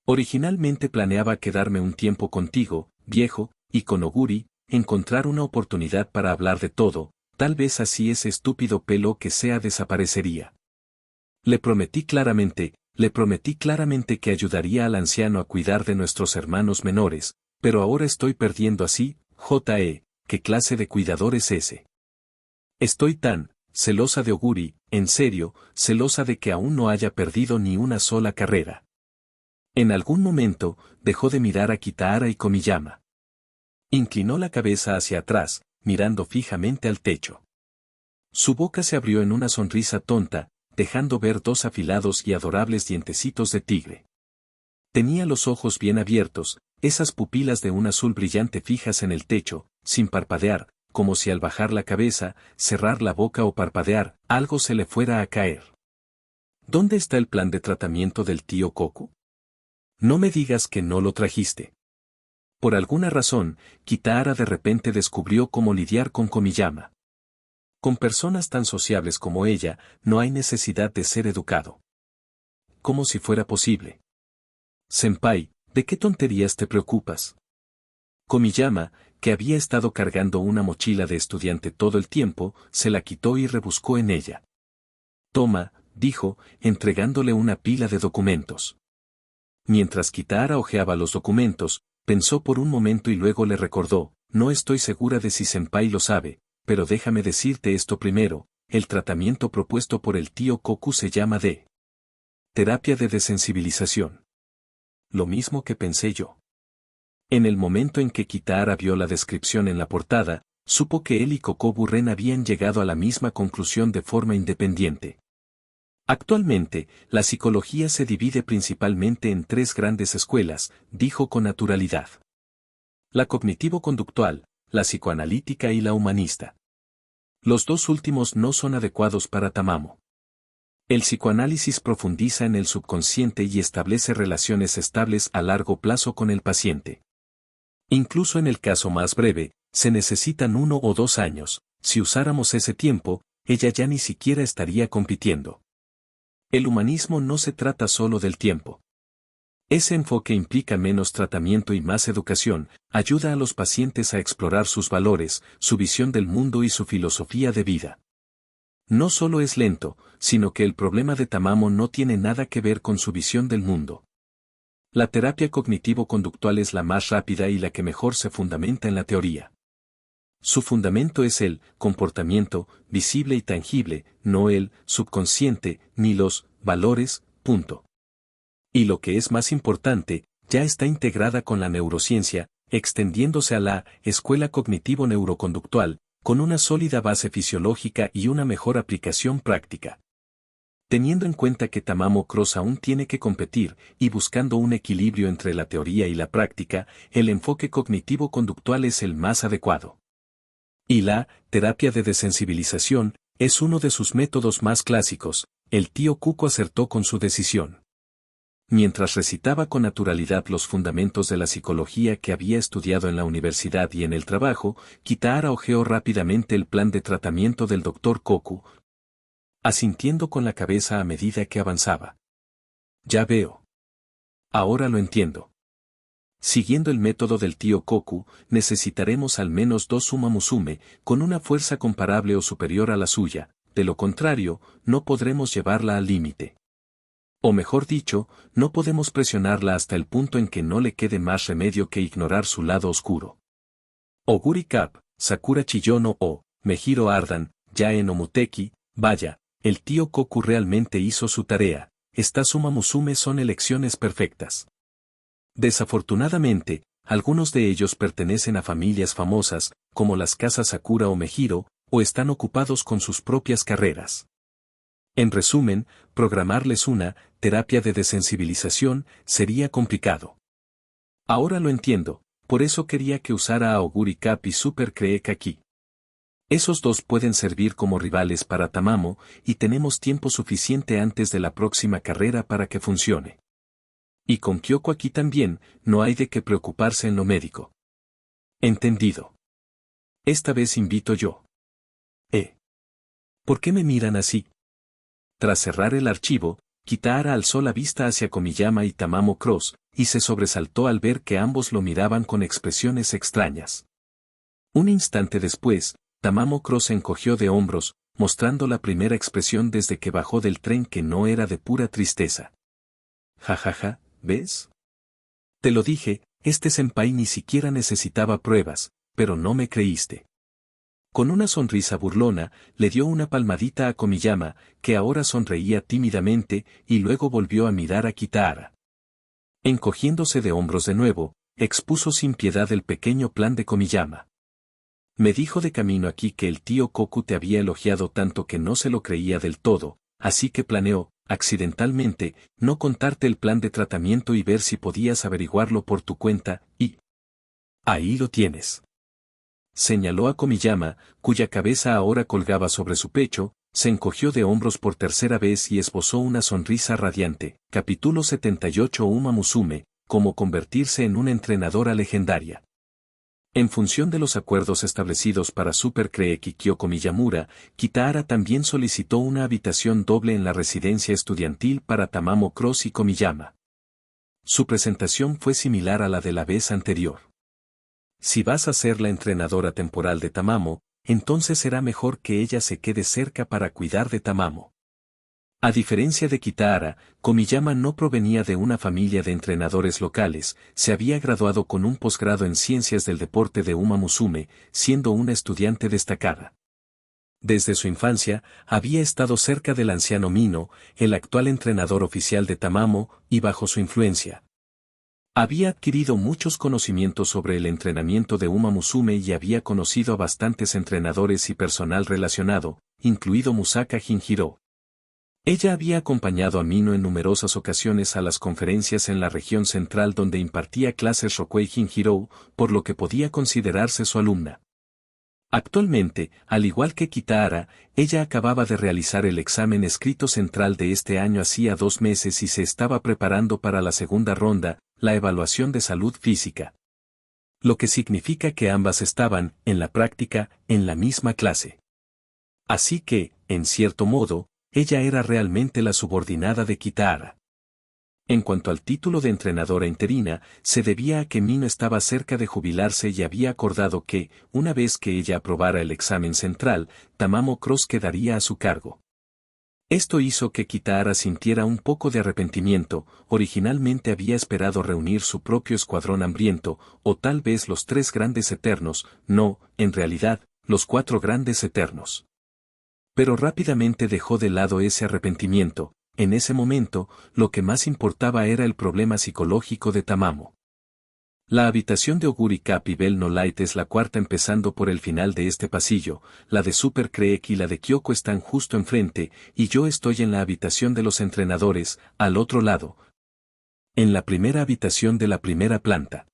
Originalmente planeaba quedarme un tiempo contigo, viejo, y con Oguri, encontrar una oportunidad para hablar de todo, tal vez así ese estúpido pelo que sea desaparecería. Le prometí claramente que ayudaría al anciano a cuidar de nuestros hermanos menores, pero ahora estoy perdiendo así, ¿qué clase de cuidador es ese? Estoy tan celosa de Oguri, en serio, celosa de que aún no haya perdido ni una sola carrera. En algún momento, dejó de mirar a Kitahara y Komiyama. Inclinó la cabeza hacia atrás, mirando fijamente al techo. Su boca se abrió en una sonrisa tonta, dejando ver 2 afilados y adorables dientecitos de tigre. Tenía los ojos bien abiertos, esas pupilas de un azul brillante fijas en el techo, sin parpadear, como si al bajar la cabeza, cerrar la boca o parpadear, algo se le fuera a caer. ¿Dónde está el plan de tratamiento del tío Koku? No me digas que no lo trajiste. Por alguna razón, Kitahara de repente descubrió cómo lidiar con Komiyama. Con personas tan sociables como ella, no hay necesidad de ser educado. Como si fuera posible. Senpai, ¿de qué tonterías te preocupas? Komiyama, que había estado cargando una mochila de estudiante todo el tiempo, se la quitó y rebuscó en ella. Toma, dijo, entregándole una pila de documentos. Mientras Kitahara hojeaba los documentos, pensó por un momento y luego le recordó, no estoy segura de si senpai lo sabe, pero déjame decirte esto primero, el tratamiento propuesto por el tío Koku se llama terapia de desensibilización. Lo mismo que pensé yo. En el momento en que Kitahara vio la descripción en la portada, supo que él y Kokobu Ren habían llegado a la misma conclusión de forma independiente. Actualmente, la psicología se divide principalmente en 3 grandes escuelas, dijo con naturalidad. La cognitivo-conductual, la psicoanalítica y la humanista. Los 2 últimos no son adecuados para Tamamo. El psicoanálisis profundiza en el subconsciente y establece relaciones estables a largo plazo con el paciente. Incluso en el caso más breve, Se necesitan 1 o 2 años, si usáramos ese tiempo, ella ya ni siquiera estaría compitiendo. El humanismo no se trata solo del tiempo. Ese enfoque implica menos tratamiento y más educación, ayuda a los pacientes a explorar sus valores, su visión del mundo y su filosofía de vida. No solo es lento, sino que el problema de Tamamo no tiene nada que ver con su visión del mundo. La terapia cognitivo-conductual es la más rápida y la que mejor se fundamenta en la teoría. Su fundamento es el comportamiento, visible y tangible, no el subconsciente, ni los valores, punto. Y lo que es más importante, ya está integrada con la neurociencia, extendiéndose a la escuela cognitivo-neuroconductual, con una sólida base fisiológica y una mejor aplicación práctica. Teniendo en cuenta que Tamamo Cross aún tiene que competir, y buscando un equilibrio entre la teoría y la práctica, el enfoque cognitivo-conductual es el más adecuado. Y la terapia de desensibilización es uno de sus métodos más clásicos. El tío Cuco acertó con su decisión. Mientras recitaba con naturalidad los fundamentos de la psicología que había estudiado en la universidad y en el trabajo, Kitahara hojeó rápidamente el plan de tratamiento del Dr. Koku, asintiendo con la cabeza a medida que avanzaba. Ya veo. Ahora lo entiendo. Siguiendo el método del tío Koku, necesitaremos al menos 2 Uma Musume, con una fuerza comparable o superior a la suya, de lo contrario, no podremos llevarla al límite. O mejor dicho, no podemos presionarla hasta el punto en que no le quede más remedio que ignorar su lado oscuro. Oguri Cap, Sakura Chiyono o Mejiro Ardan, Yae no Muteki, vaya, el tío Koku realmente hizo su tarea, estas Uma Musume son elecciones perfectas. Desafortunadamente, algunos de ellos pertenecen a familias famosas, como las casas Sakura o Mejiro, o están ocupados con sus propias carreras. En resumen, programarles una terapia de desensibilización sería complicado. Ahora lo entiendo, por eso quería que usara a Oguri Cap y Super Creek aquí. Esos dos pueden servir como rivales para Tamamo, y tenemos tiempo suficiente antes de la próxima carrera para que funcione. Y con Kyoko aquí también, no hay de qué preocuparse en lo médico. Entendido. Esta vez invito yo. ¿Por qué me miran así? Tras cerrar el archivo, Kitahara alzó la vista hacia Komiyama y Tamamo Cross, y se sobresaltó al ver que ambos lo miraban con expresiones extrañas. Un instante después, Tamamo Cross se encogió de hombros, mostrando la primera expresión desde que bajó del tren que no era de pura tristeza. Jajaja, ¿ves? Te lo dije, este senpai ni siquiera necesitaba pruebas, pero no me creíste. Con una sonrisa burlona, le dio una palmadita a Komiyama, que ahora sonreía tímidamente, y luego volvió a mirar a Kitahara. Encogiéndose de hombros de nuevo, expuso sin piedad el pequeño plan de Komiyama. Me dijo de camino aquí que el tío Koku te había elogiado tanto que no se lo creía del todo, así que planeó, accidentalmente, no contarte el plan de tratamiento y ver si podías averiguarlo por tu cuenta, y... ahí lo tienes. Señaló a Komiyama, cuya cabeza ahora colgaba sobre su pecho, se encogió de hombros por tercera vez y esbozó una sonrisa radiante. Capítulo 78 Uma Musume, cómo convertirse en una entrenadora legendaria. En función de los acuerdos establecidos para Super Creek y Kyoko Miyamura, Kitahara también solicitó una habitación doble en la residencia estudiantil para Tamamo Cross y Komiyama. Su presentación fue similar a la de la vez anterior. Si vas a ser la entrenadora temporal de Tamamo, entonces será mejor que ella se quede cerca para cuidar de Tamamo. A diferencia de Kitahara, Komiyama no provenía de una familia de entrenadores locales, se había graduado con un posgrado en ciencias del deporte de Uma Musume, siendo una estudiante destacada. Desde su infancia, había estado cerca del anciano Mino, el actual entrenador oficial de Tamamo, y bajo su influencia. Había adquirido muchos conocimientos sobre el entrenamiento de Uma Musume y había conocido a bastantes entrenadores y personal relacionado, incluido Musaka Shinjiro. Ella había acompañado a Mino en numerosas ocasiones a las conferencias en la región central donde impartía clases Rokuei Shinjiro, por lo que podía considerarse su alumna. Actualmente, al igual que Kitahara, ella acababa de realizar el examen escrito central de este año hacía 2 meses y se estaba preparando para la segunda ronda, la evaluación de salud física. Lo que significa que ambas estaban, en la práctica, en la misma clase. Así que, en cierto modo, ella era realmente la subordinada de Kitahara. En cuanto al título de entrenadora interina, se debía a que Mino estaba cerca de jubilarse y había acordado que, una vez que ella aprobara el examen central, Tamamo Cross quedaría a su cargo. Esto hizo que Kitahara sintiera un poco de arrepentimiento. Originalmente había esperado reunir su propio escuadrón hambriento, o tal vez los 3 grandes eternos, no, en realidad, los 4 grandes eternos. Pero rápidamente dejó de lado ese arrepentimiento. En ese momento, lo que más importaba era el problema psicológico de Tamamo. La habitación de Oguri Cap y Bell No Light es la cuarta empezando por el final de este pasillo, la de Super Creek y la de Kyoko están justo enfrente, y yo estoy en la habitación de los entrenadores, al otro lado. En la primera habitación de la primera planta.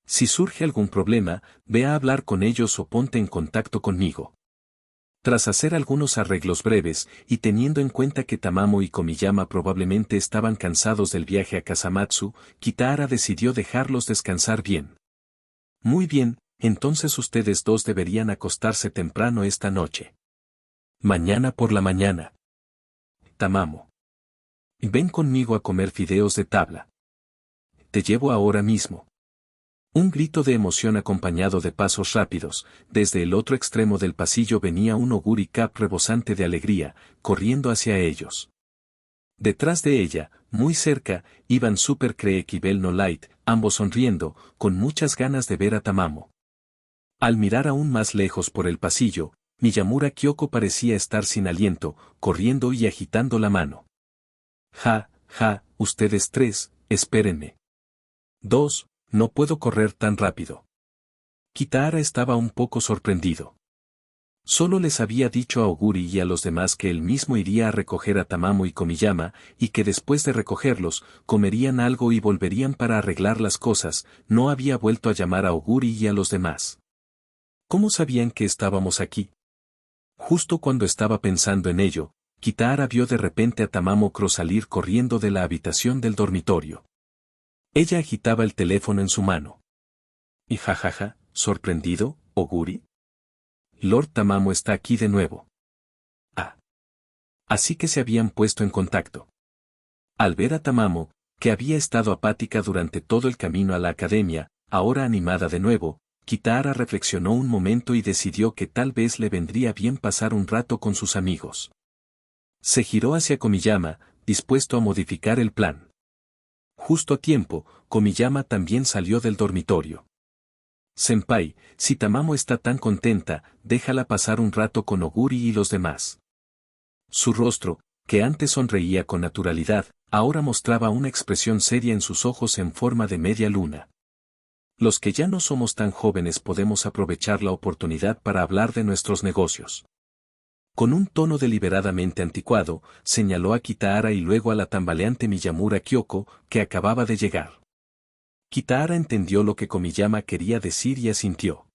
Si surge algún problema, ve a hablar con ellos o ponte en contacto conmigo. Tras hacer algunos arreglos breves, y teniendo en cuenta que Tamamo y Komiyama probablemente estaban cansados del viaje a Kasamatsu, Kitahara decidió dejarlos descansar bien. Muy bien, entonces ustedes dos deberían acostarse temprano esta noche. Mañana por la mañana. Tamamo. Ven conmigo a comer fideos de tabla. Te llevo ahora mismo. Un grito de emoción acompañado de pasos rápidos, desde el otro extremo del pasillo venía un Oguri Cap rebosante de alegría, corriendo hacia ellos. Detrás de ella, muy cerca, iban Super Creek y Bell No Light, ambos sonriendo, con muchas ganas de ver a Tamamo. Al mirar aún más lejos por el pasillo, Miyamura Kyoko parecía estar sin aliento, corriendo y agitando la mano. Ja, ustedes 3, espérenme. 2. No puedo correr tan rápido. Kitahara estaba un poco sorprendido. Solo les había dicho a Oguri y a los demás que él mismo iría a recoger a Tamamo y Komiyama, y que después de recogerlos, comerían algo y volverían para arreglar las cosas. No había vuelto a llamar a Oguri y a los demás. ¿Cómo sabían que estábamos aquí? Justo cuando estaba pensando en ello, Kitahara vio de repente a Tamamo Cross salir corriendo de la habitación del dormitorio. Ella agitaba el teléfono en su mano. Y jajaja, sorprendido, Oguri. Lord Tamamo está aquí de nuevo. Ah. Así que se habían puesto en contacto. Al ver a Tamamo, que había estado apática durante todo el camino a la academia, ahora animada de nuevo, Kitahara reflexionó un momento y decidió que tal vez le vendría bien pasar un rato con sus amigos. Se giró hacia Komiyama, dispuesto a modificar el plan. Justo a tiempo, Komiyama también salió del dormitorio. Senpai, si Tamamo está tan contenta, déjala pasar un rato con Oguri y los demás. Su rostro, que antes sonreía con naturalidad, ahora mostraba una expresión seria en sus ojos en forma de media luna. Los que ya no somos tan jóvenes podemos aprovechar la oportunidad para hablar de nuestros negocios. Con un tono deliberadamente anticuado, señaló a Kitahara y luego a la tambaleante Miyamura Kyoko, que acababa de llegar. Kitahara entendió lo que Komiyama quería decir y asintió.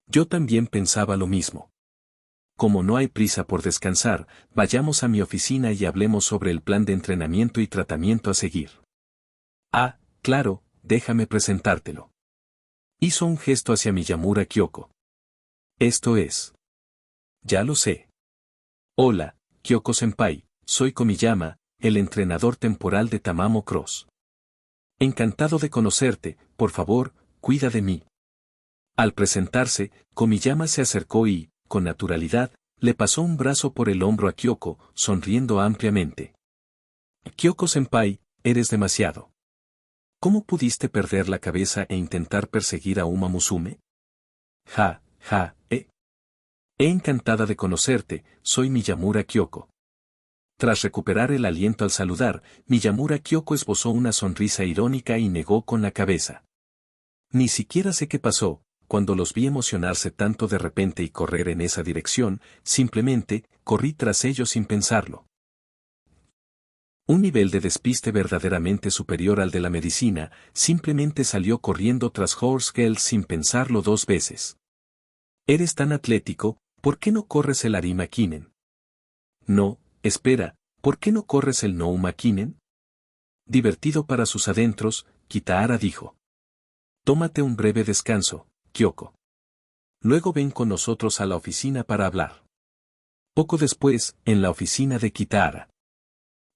Yo también pensaba lo mismo. Como no hay prisa por descansar, vayamos a mi oficina y hablemos sobre el plan de entrenamiento y tratamiento a seguir. Ah, claro, déjame presentártelo. Hizo un gesto hacia Miyamura Kyoko. Esto es. Ya lo sé. Hola, Kyoko-senpai, soy Komiyama, el entrenador temporal de Tamamo Cross. Encantado de conocerte, por favor, cuida de mí. Al presentarse, Komiyama se acercó y, con naturalidad, le pasó un brazo por el hombro a Kyoko, sonriendo ampliamente. Kyoko-senpai, eres demasiado. ¿Cómo pudiste perder la cabeza e intentar perseguir a Uma Musume? Encantada de conocerte, soy Miyamura Kyoko. Tras recuperar el aliento al saludar, Miyamura Kyoko esbozó una sonrisa irónica y negó con la cabeza. Ni siquiera sé qué pasó, cuando los vi emocionarse tanto de repente y correr en esa dirección, simplemente, corrí tras ellos sin pensarlo. Un nivel de despiste verdaderamente superior al de la medicina, simplemente salió corriendo tras Horse Girl sin pensarlo 2 veces. Eres tan atlético, ¿por qué no corres el Arima Kinen? No, espera, ¿por qué no corres el Nouma Kinen? Divertido para sus adentros, Kitahara dijo. Tómate un breve descanso, Kyoko. Luego ven con nosotros a la oficina para hablar. Poco después, en la oficina de Kitahara.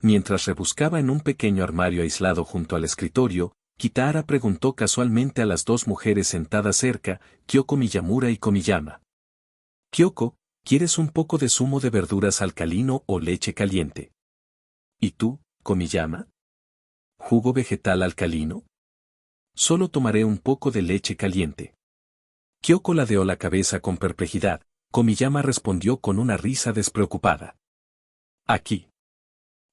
Mientras rebuscaba en un pequeño armario aislado junto al escritorio, Kitahara preguntó casualmente a las dos mujeres sentadas cerca, Kyoko Miyamura y Komiyama. Kyoko, ¿quieres un poco de zumo de verduras alcalino o leche caliente? ¿Y tú, Komiyama? ¿Jugo vegetal alcalino? Solo tomaré un poco de leche caliente. Kyoko ladeó la cabeza con perplejidad. Komiyama respondió con una risa despreocupada. Aquí.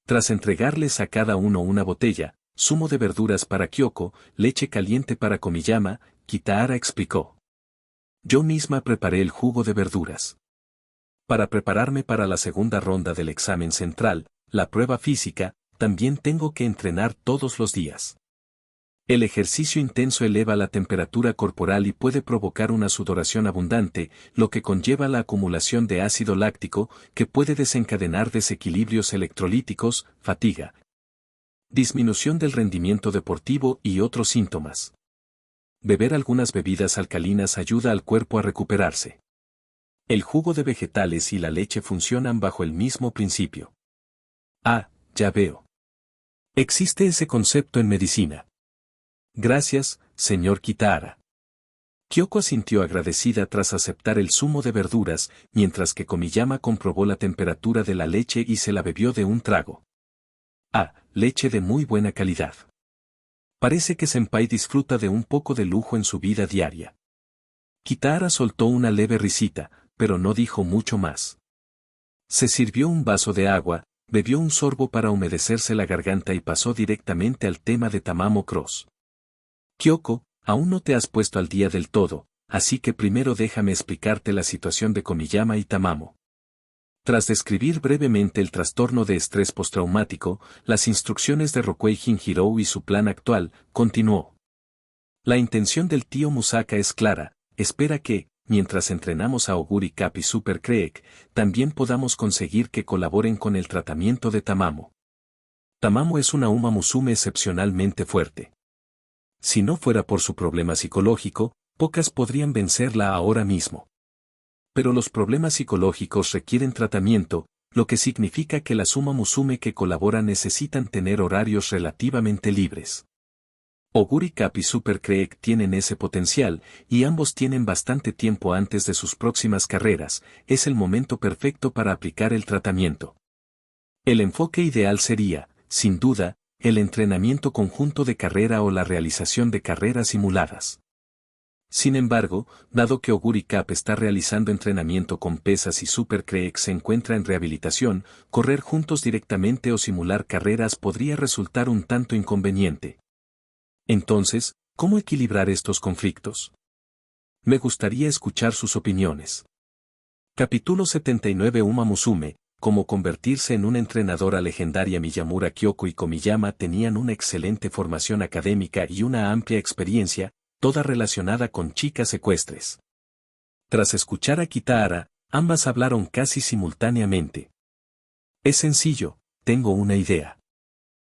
Tras entregarles a cada uno una botella, zumo de verduras para Kyoko, leche caliente para Komiyama, Kitahara explicó. Yo misma preparé el jugo de verduras. Para prepararme para la segunda ronda del examen central, la prueba física, también tengo que entrenar todos los días. El ejercicio intenso eleva la temperatura corporal y puede provocar una sudoración abundante, lo que conlleva la acumulación de ácido láctico, que puede desencadenar desequilibrios electrolíticos, fatiga, disminución del rendimiento deportivo y otros síntomas. Beber algunas bebidas alcalinas ayuda al cuerpo a recuperarse. El jugo de vegetales y la leche funcionan bajo el mismo principio. Ah, ya veo. Existe ese concepto en medicina. Gracias, señor Kitahara. Kyoko asintió agradecida tras aceptar el zumo de verduras, mientras que Komiyama comprobó la temperatura de la leche y se la bebió de un trago. Ah, leche de muy buena calidad. Parece que Senpai disfruta de un poco de lujo en su vida diaria. Kitahara soltó una leve risita, pero no dijo mucho más. Se sirvió un vaso de agua, bebió un sorbo para humedecerse la garganta y pasó directamente al tema de Tamamo Cross. Kyoko, aún no te has puesto al día del todo, así que primero déjame explicarte la situación de Komiyama y Tamamo. Tras describir brevemente el trastorno de estrés postraumático, las instrucciones de Rokuei Shinjirou y su plan actual, continuó. La intención del tío Musaka es clara, espera que, mientras entrenamos a Oguri Cap y Super Creek, también podamos conseguir que colaboren con el tratamiento de Tamamo. Tamamo es una Uma Musume excepcionalmente fuerte. Si no fuera por su problema psicológico, pocas podrían vencerla ahora mismo. Pero los problemas psicológicos requieren tratamiento, lo que significa que las Uma Musume que colaboran necesitan tener horarios relativamente libres. Oguri Cap y Super Creek tienen ese potencial, y ambos tienen bastante tiempo antes de sus próximas carreras, es el momento perfecto para aplicar el tratamiento. El enfoque ideal sería, sin duda, el entrenamiento conjunto de carrera o la realización de carreras simuladas. Sin embargo, dado que Oguri Cap está realizando entrenamiento con pesas y Super Creek se encuentra en rehabilitación, correr juntos directamente o simular carreras podría resultar un tanto inconveniente. Entonces, ¿cómo equilibrar estos conflictos? Me gustaría escuchar sus opiniones. Capítulo 79 Uma Musume. Cómo convertirse en una entrenadora legendaria. Miyamura Kyoko y Komiyama tenían una excelente formación académica y una amplia experiencia, toda relacionada con chicas ecuestres. Tras escuchar a Kitahara, ambas hablaron casi simultáneamente. Es sencillo, tengo una idea.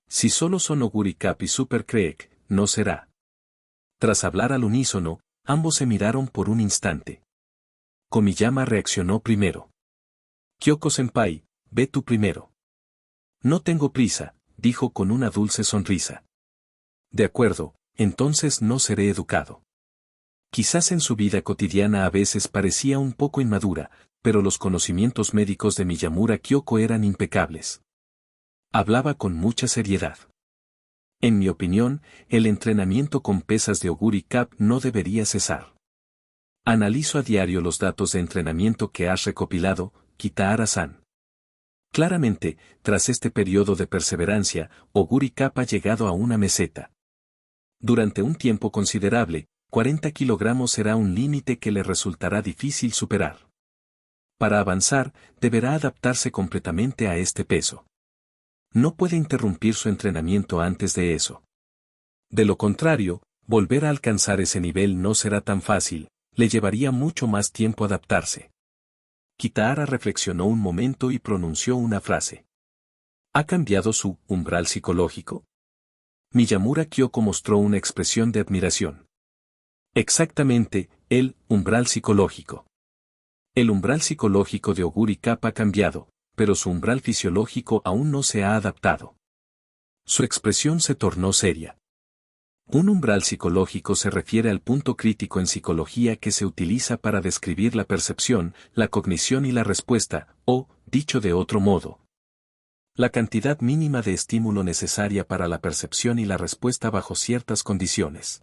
Si solo son Oguri Cap y Super Creek, no será. Tras hablar al unísono, ambos se miraron por un instante. Komiyama reaccionó primero. Kyoko-senpai, ve tú primero. No tengo prisa, dijo con una dulce sonrisa. De acuerdo, entonces no seré educado. Quizás en su vida cotidiana a veces parecía un poco inmadura, pero los conocimientos médicos de Miyamura Kyoko eran impecables. Hablaba con mucha seriedad. En mi opinión, el entrenamiento con pesas de Oguri Cap no debería cesar. Analizo a diario los datos de entrenamiento que has recopilado, Kitahara-san. Claramente, tras este periodo de perseverancia, Oguri Cap ha llegado a una meseta. Durante un tiempo considerable, 40 kilogramos será un límite que le resultará difícil superar. Para avanzar, deberá adaptarse completamente a este peso. No puede interrumpir su entrenamiento antes de eso. De lo contrario, volver a alcanzar ese nivel no será tan fácil, le llevaría mucho más tiempo adaptarse. Kitahara reflexionó un momento y pronunció una frase. ¿Ha cambiado su umbral psicológico? Miyamura Kyoko mostró una expresión de admiración. Exactamente, el umbral psicológico. El umbral psicológico de Oguri Cap ha cambiado, pero su umbral fisiológico aún no se ha adaptado. Su expresión se tornó seria. Un umbral psicológico se refiere al punto crítico en psicología que se utiliza para describir la percepción, la cognición y la respuesta, o, dicho de otro modo, la cantidad mínima de estímulo necesaria para la percepción y la respuesta bajo ciertas condiciones.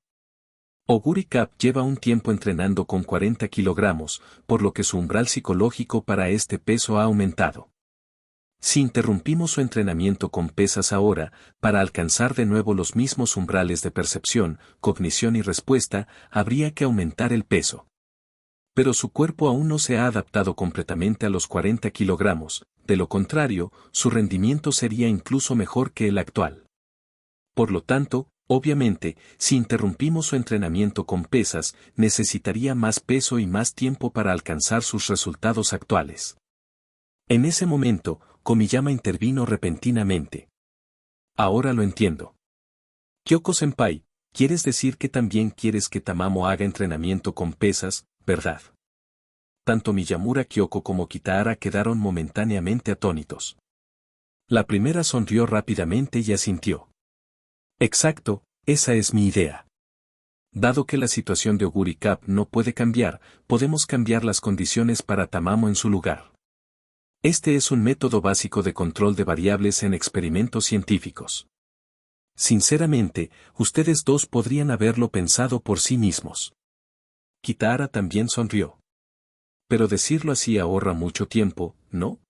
Oguri Cap lleva un tiempo entrenando con 40 kilogramos, por lo que su umbral psicológico para este peso ha aumentado. Si interrumpimos su entrenamiento con pesas ahora, para alcanzar de nuevo los mismos umbrales de percepción, cognición y respuesta, habría que aumentar el peso. Pero su cuerpo aún no se ha adaptado completamente a los 40 kilogramos, de lo contrario, su rendimiento sería incluso mejor que el actual. Por lo tanto, obviamente, si interrumpimos su entrenamiento con pesas, necesitaría más peso y más tiempo para alcanzar sus resultados actuales. En ese momento, Komiyama intervino repentinamente. Ahora lo entiendo. Kyoko-senpai, ¿quieres decir que también quieres que Tamamo haga entrenamiento con pesas, verdad? Tanto Miyamura Kyoko como Kitahara quedaron momentáneamente atónitos. La primera sonrió rápidamente y asintió. Exacto, esa es mi idea. Dado que la situación de Oguri Cap no puede cambiar, podemos cambiar las condiciones para Tamamo en su lugar. Este es un método básico de control de variables en experimentos científicos. Sinceramente, ustedes dos podrían haberlo pensado por sí mismos. Kitahara también sonrió. Pero decirlo así ahorra mucho tiempo, ¿no?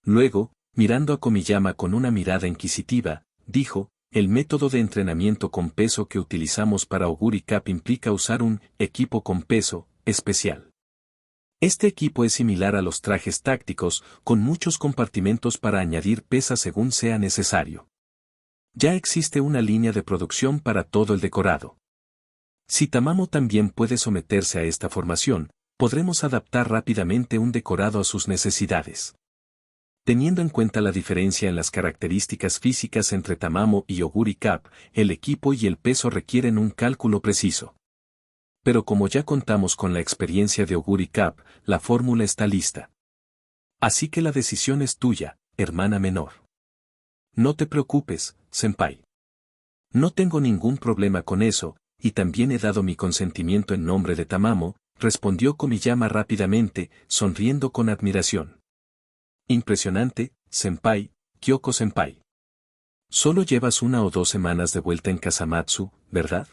Luego, mirando a Komiyama con una mirada inquisitiva, dijo, el método de entrenamiento con peso que utilizamos para Oguri Cap implica usar un equipo con peso especial. Este equipo es similar a los trajes tácticos, con muchos compartimentos para añadir pesas según sea necesario. Ya existe una línea de producción para todo el decorado. Si Tamamo también puede someterse a esta formación, podremos adaptar rápidamente un decorado a sus necesidades. Teniendo en cuenta la diferencia en las características físicas entre Tamamo y Oguri Cap, el equipo y el peso requieren un cálculo preciso. Pero como ya contamos con la experiencia de Oguri Cap, la fórmula está lista. Así que la decisión es tuya, hermana menor. No te preocupes, senpai. No tengo ningún problema con eso, y también he dado mi consentimiento en nombre de Tamamo, respondió Komiyama rápidamente, sonriendo con admiración. Impresionante, senpai, Kyoko-senpai. Solo llevas 1 o 2 semanas de vuelta en Kasamatsu, ¿verdad?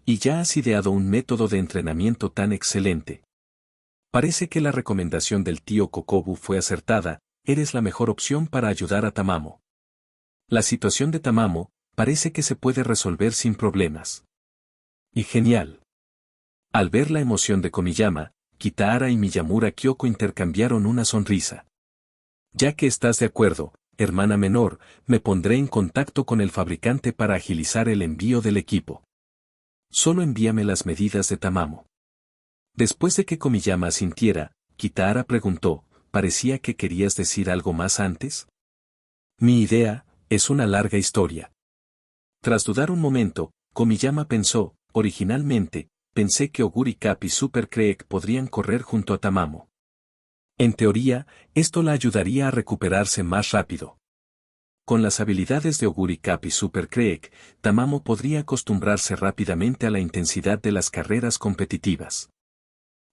Y ya has ideado un método de entrenamiento tan excelente. Parece que la recomendación del tío Kokobu fue acertada, eres la mejor opción para ayudar a Tamamo. La situación de Tamamo, parece que se puede resolver sin problemas. Y genial. Al ver la emoción de Komiyama, Kitahara y Miyamura Kyoko intercambiaron una sonrisa. Ya que estás de acuerdo, hermana menor, me pondré en contacto con el fabricante para agilizar el envío del equipo. Solo envíame las medidas de Tamamo. Después de que Komiyama asintiera, Kitahara preguntó, ¿parecía que querías decir algo más antes? Mi idea, es una larga historia. Tras dudar un momento, Komiyama pensó, originalmente, pensé que Oguri Cap y Super Creek podrían correr junto a Tamamo. En teoría, esto la ayudaría a recuperarse más rápido. Con las habilidades de Oguri Cap y Super Creek, Tamamo podría acostumbrarse rápidamente a la intensidad de las carreras competitivas.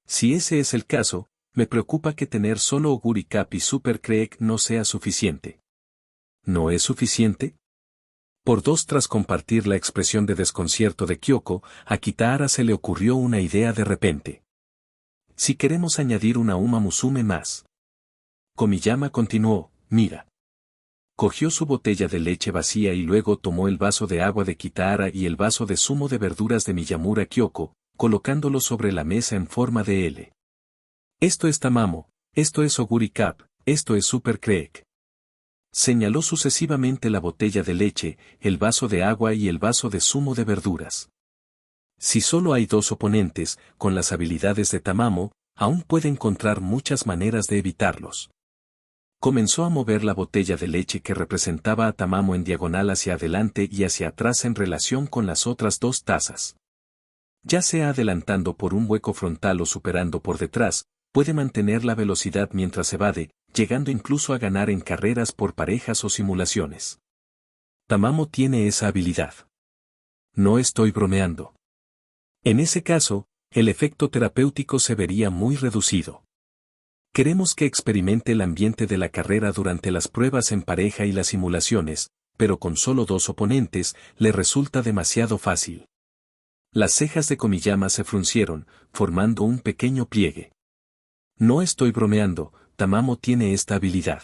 Si ese es el caso, me preocupa que tener solo Oguri Cap y Super Creek no sea suficiente. ¿No es suficiente? Por dos. Tras compartir la expresión de desconcierto de Kyoko, a Kitahara se le ocurrió una idea de repente. Si queremos añadir una Uma Musume más. Komiyama continuó, mira. Cogió su botella de leche vacía y luego tomó el vaso de agua de Kitahara y el vaso de zumo de verduras de Miyamura Kyoko, colocándolos sobre la mesa en forma de L. Esto es Tamamo, esto es Oguri Cap, esto es Super Creek. Señaló sucesivamente la botella de leche, el vaso de agua y el vaso de zumo de verduras. Si solo hay 2 oponentes, con las habilidades de Tamamo, aún puede encontrar muchas maneras de evitarlos. Comenzó a mover la botella de leche que representaba a Tamamo en diagonal hacia adelante y hacia atrás en relación con las otras 2 tazas. Ya sea adelantando por un hueco frontal o superando por detrás, puede mantener la velocidad mientras evade, llegando incluso a ganar en carreras por parejas o simulaciones. Tamamo tiene esa habilidad. No estoy bromeando. En ese caso, el efecto terapéutico se vería muy reducido. Queremos que experimente el ambiente de la carrera durante las pruebas en pareja y las simulaciones, pero con solo 2 oponentes, le resulta demasiado fácil. Las cejas de Komiyama se fruncieron, formando un pequeño pliegue. No estoy bromeando, Tamamo tiene esta habilidad.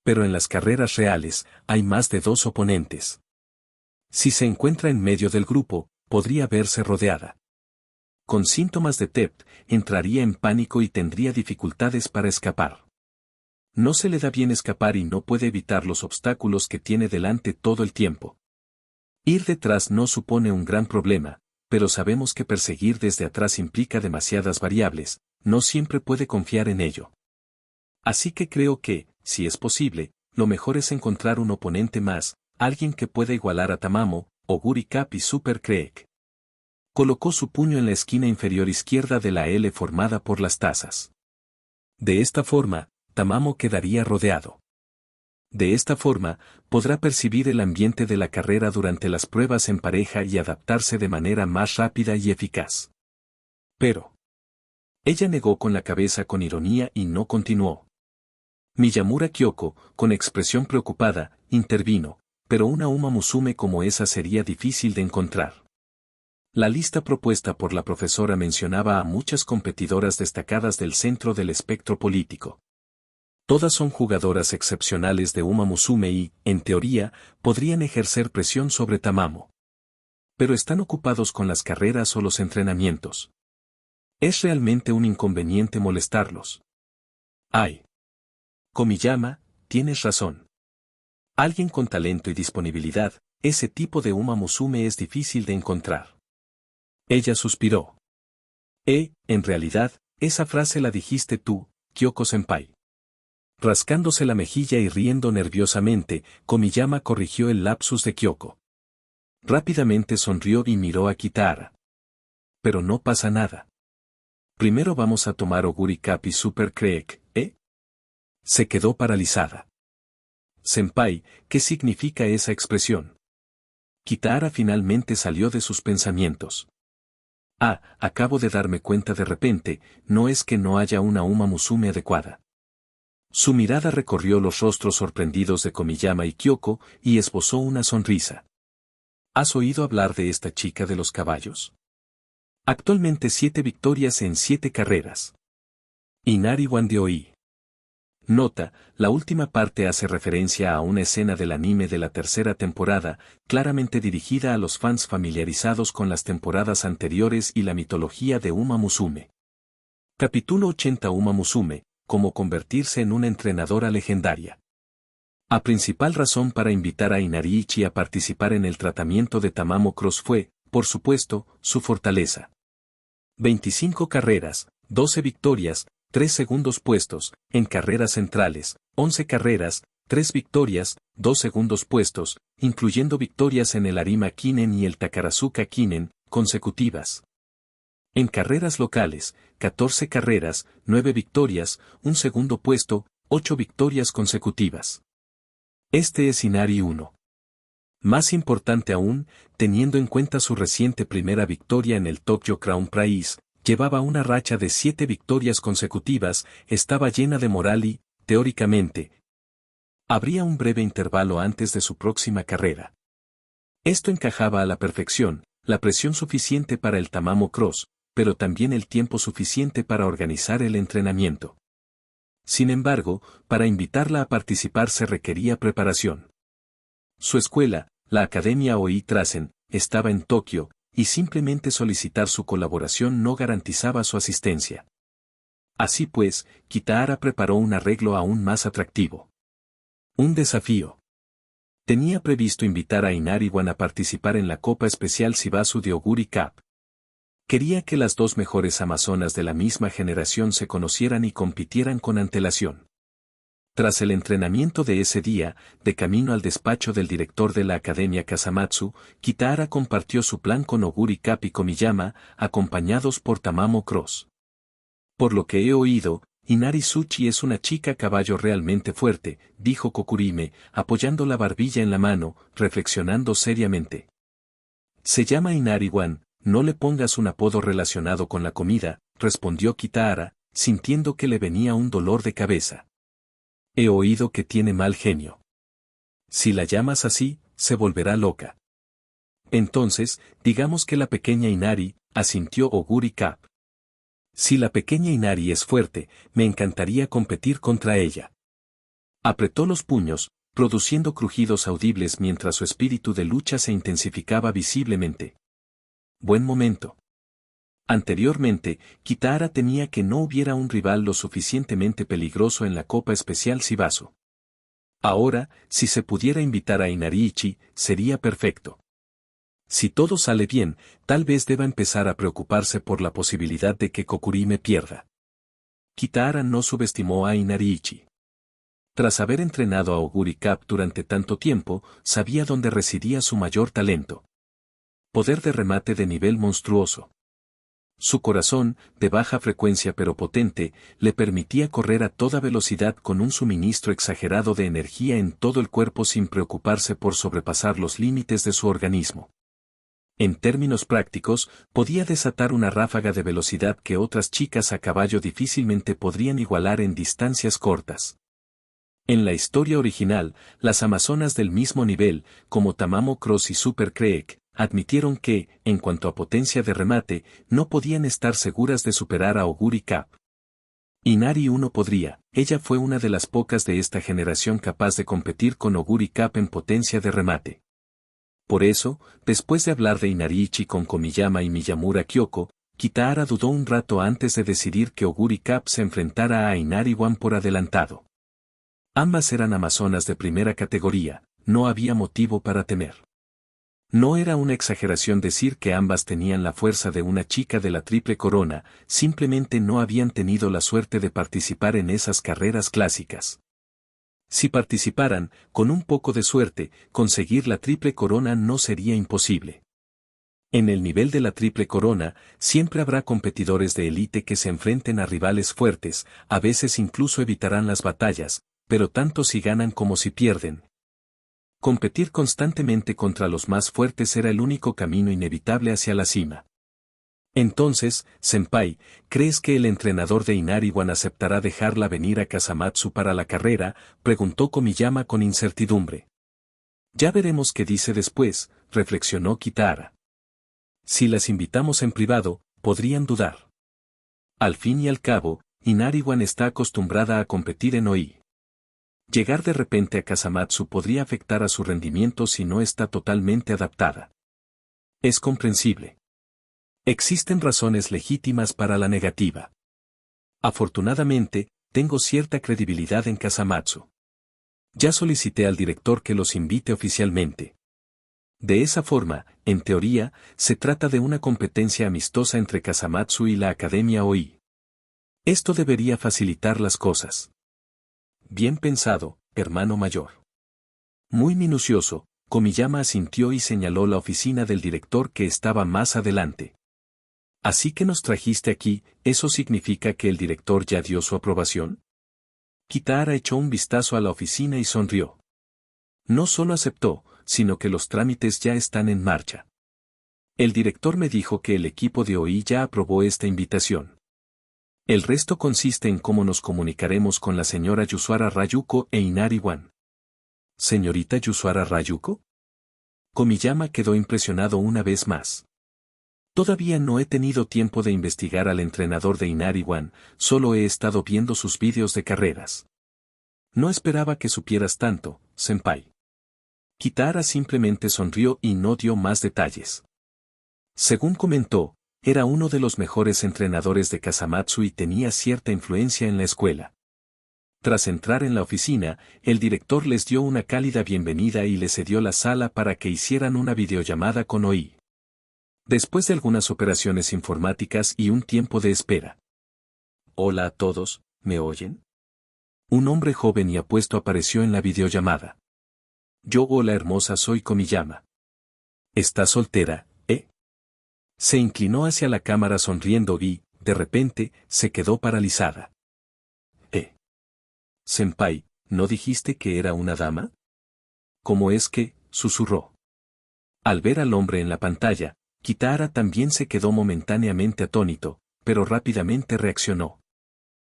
Pero en las carreras reales, hay más de 2 oponentes. Si se encuentra en medio del grupo, podría verse rodeada. Con síntomas de TEP, entraría en pánico y tendría dificultades para escapar. No se le da bien escapar y no puede evitar los obstáculos que tiene delante todo el tiempo. Ir detrás no supone un gran problema, pero sabemos que perseguir desde atrás implica demasiadas variables, no siempre puede confiar en ello. Así que creo que, si es posible, lo mejor es encontrar un oponente más, alguien que pueda igualar a Tamamo, Oguri Cap y Super Creek. Colocó su puño en la esquina inferior izquierda de la L formada por las tazas. De esta forma, Tamamo quedaría rodeado. De esta forma, podrá percibir el ambiente de la carrera durante las pruebas en pareja y adaptarse de manera más rápida y eficaz. Pero ella negó con la cabeza con ironía y no continuó. Miyamura Kyoko, con expresión preocupada, intervino, pero una Uma Musume como esa sería difícil de encontrar. La lista propuesta por la profesora mencionaba a muchas competidoras destacadas del centro del espectro político. Todas son jugadoras excepcionales de Uma Musume y, en teoría, podrían ejercer presión sobre Tamamo. Pero están ocupados con las carreras o los entrenamientos. Es realmente un inconveniente molestarlos. Ay. Komiyama, tienes razón. Alguien con talento y disponibilidad, ese tipo de Uma Musume es difícil de encontrar. Ella suspiró. En realidad, esa frase la dijiste tú, Kyoko-senpai. Rascándose la mejilla y riendo nerviosamente, Komiyama corrigió el lapsus de Kyoko. Rápidamente sonrió y miró a Kitahara. Pero no pasa nada. Primero vamos a tomar Oguri Cap y Super Creek, ¿eh? Se quedó paralizada. Senpai, ¿qué significa esa expresión? Kitahara finalmente salió de sus pensamientos. Acabo de darme cuenta de repente, no es que no haya una Uma Musume adecuada. Su mirada recorrió los rostros sorprendidos de Komiyama y Kyoko y esbozó una sonrisa. ¿Has oído hablar de esta chica de los caballos? Actualmente 7 victorias en 7 carreras. Inari Wandeoi. Nota, la última parte hace referencia a una escena del anime de la tercera temporada, claramente dirigida a los fans familiarizados con las temporadas anteriores y la mitología de Uma Musume. Capítulo 80 Uma Musume, cómo convertirse en una entrenadora legendaria. La principal razón para invitar a Inariichi a participar en el tratamiento de Tamamo Cross fue, por supuesto, su fortaleza. 25 carreras, 12 victorias, 3 segundos puestos, en carreras centrales, 11 carreras, 3 victorias, 2 segundos puestos, incluyendo victorias en el Arima Kinen y el Takarazuka Kinen, consecutivas. En carreras locales, 14 carreras, 9 victorias, 1 segundo puesto, 8 victorias consecutivas. Este es Inari 1. Más importante aún, teniendo en cuenta su reciente primera victoria en el Tokyo Crown Prize, llevaba una racha de 7 victorias consecutivas, estaba llena de moral y, teóricamente, habría un breve intervalo antes de su próxima carrera. Esto encajaba a la perfección, la presión suficiente para el Tamamo Cross, pero también el tiempo suficiente para organizar el entrenamiento. Sin embargo, para invitarla a participar se requería preparación. Su escuela, la Academia Oi Trasen, estaba en Tokio, y simplemente solicitar su colaboración no garantizaba su asistencia. Así pues, Kitahara preparó un arreglo aún más atractivo. Un desafío. Tenía previsto invitar a Inari-wan a participar en la Copa Especial Shibasu de Oguri Cup. Quería que las 2 mejores amazonas de la misma generación se conocieran y compitieran con antelación. Tras el entrenamiento de ese día, de camino al despacho del director de la Academia Kasamatsu, Kitahara compartió su plan con Oguri Cap y Komiyama, acompañados por Tamamo Cross. Por lo que he oído, Inari Tsuchi es una chica caballo realmente fuerte, dijo Kokurime, apoyando la barbilla en la mano, reflexionando seriamente. Se llama Inari-wan, no le pongas un apodo relacionado con la comida, respondió Kitahara, sintiendo que le venía un dolor de cabeza. He oído que tiene mal genio. Si la llamas así, se volverá loca. Entonces, digamos que la pequeña Inari, asintió Oguri Cap. Si la pequeña Inari es fuerte, me encantaría competir contra ella. Apretó los puños, produciendo crujidos audibles mientras su espíritu de lucha se intensificaba visiblemente. Buen momento. Anteriormente, Kitahara temía que no hubiera un rival lo suficientemente peligroso en la Copa Especial Shibazo. Ahora, si se pudiera invitar a Inariichi, sería perfecto. Si todo sale bien, tal vez deba empezar a preocuparse por la posibilidad de que Kokurime pierda. Kitahara no subestimó a Inariichi. Tras haber entrenado a Oguri Cap durante tanto tiempo, sabía dónde residía su mayor talento. Poder de remate de nivel monstruoso. Su corazón, de baja frecuencia pero potente, le permitía correr a toda velocidad con un suministro exagerado de energía en todo el cuerpo sin preocuparse por sobrepasar los límites de su organismo. En términos prácticos, podía desatar una ráfaga de velocidad que otras chicas a caballo difícilmente podrían igualar en distancias cortas. En la historia original, las amazonas del mismo nivel, como Tamamo Cross y Super Creek, admitieron que, en cuanto a potencia de remate, no podían estar seguras de superar a Oguri Cap. Inari uno podría, ella fue una de las pocas de esta generación capaz de competir con Oguri Cap en potencia de remate. Por eso, después de hablar de Inariichi con Komiyama y Miyamura Kyoko, Kitahara dudó un rato antes de decidir que Oguri Cap se enfrentara a Inari-wan por adelantado. Ambas eran amazonas de primera categoría, no había motivo para temer. No era una exageración decir que ambas tenían la fuerza de una chica de la Triple Corona, simplemente no habían tenido la suerte de participar en esas carreras clásicas. Si participaran, con un poco de suerte, conseguir la Triple Corona no sería imposible. En el nivel de la Triple Corona, siempre habrá competidores de élite que se enfrenten a rivales fuertes, a veces incluso evitarán las batallas, pero tanto si ganan como si pierden. Competir constantemente contra los más fuertes era el único camino inevitable hacia la cima. Entonces, Senpai, ¿crees que el entrenador de Inari-wan aceptará dejarla venir a Kasamatsu para la carrera?, preguntó Komiyama con incertidumbre. Ya veremos qué dice después, reflexionó Kitahara. Si las invitamos en privado, podrían dudar. Al fin y al cabo, Inari-wan está acostumbrada a competir en OI. Llegar de repente a Kasamatsu podría afectar a su rendimiento si no está totalmente adaptada. Es comprensible. Existen razones legítimas para la negativa. Afortunadamente, tengo cierta credibilidad en Kasamatsu. Ya solicité al director que los invite oficialmente. De esa forma, en teoría, se trata de una competencia amistosa entre Kasamatsu y la Academia OI. Esto debería facilitar las cosas. Bien pensado, hermano mayor. Muy minucioso, Komiyama asintió y señaló la oficina del director que estaba más adelante. Así que nos trajiste aquí, ¿eso significa que el director ya dio su aprobación? Kitahara echó un vistazo a la oficina y sonrió. No solo aceptó, sino que los trámites ya están en marcha. El director me dijo que el equipo de OI ya aprobó esta invitación. El resto consiste en cómo nos comunicaremos con la señora Yusara Rayuko e Inari-wan. ¿Señorita Yusara Rayuko? Komiyama quedó impresionado una vez más. Todavía no he tenido tiempo de investigar al entrenador de Inari-wan, solo he estado viendo sus vídeos de carreras. No esperaba que supieras tanto, senpai. Kitahara simplemente sonrió y no dio más detalles. Según comentó, era uno de los mejores entrenadores de Kasamatsu y tenía cierta influencia en la escuela. Tras entrar en la oficina, el director les dio una cálida bienvenida y les cedió la sala para que hicieran una videollamada con OI. Después de algunas operaciones informáticas y un tiempo de espera. Hola a todos, ¿me oyen? Un hombre joven y apuesto apareció en la videollamada. Yo, hola hermosa, soy Komiyama. ¿Estás soltera, eh? Se inclinó hacia la cámara sonriendo y, de repente, se quedó paralizada. Senpai, ¿no dijiste que era una dama? ¿Cómo es que? Susurró. Al ver al hombre en la pantalla, Kitahara también se quedó momentáneamente atónito, pero rápidamente reaccionó.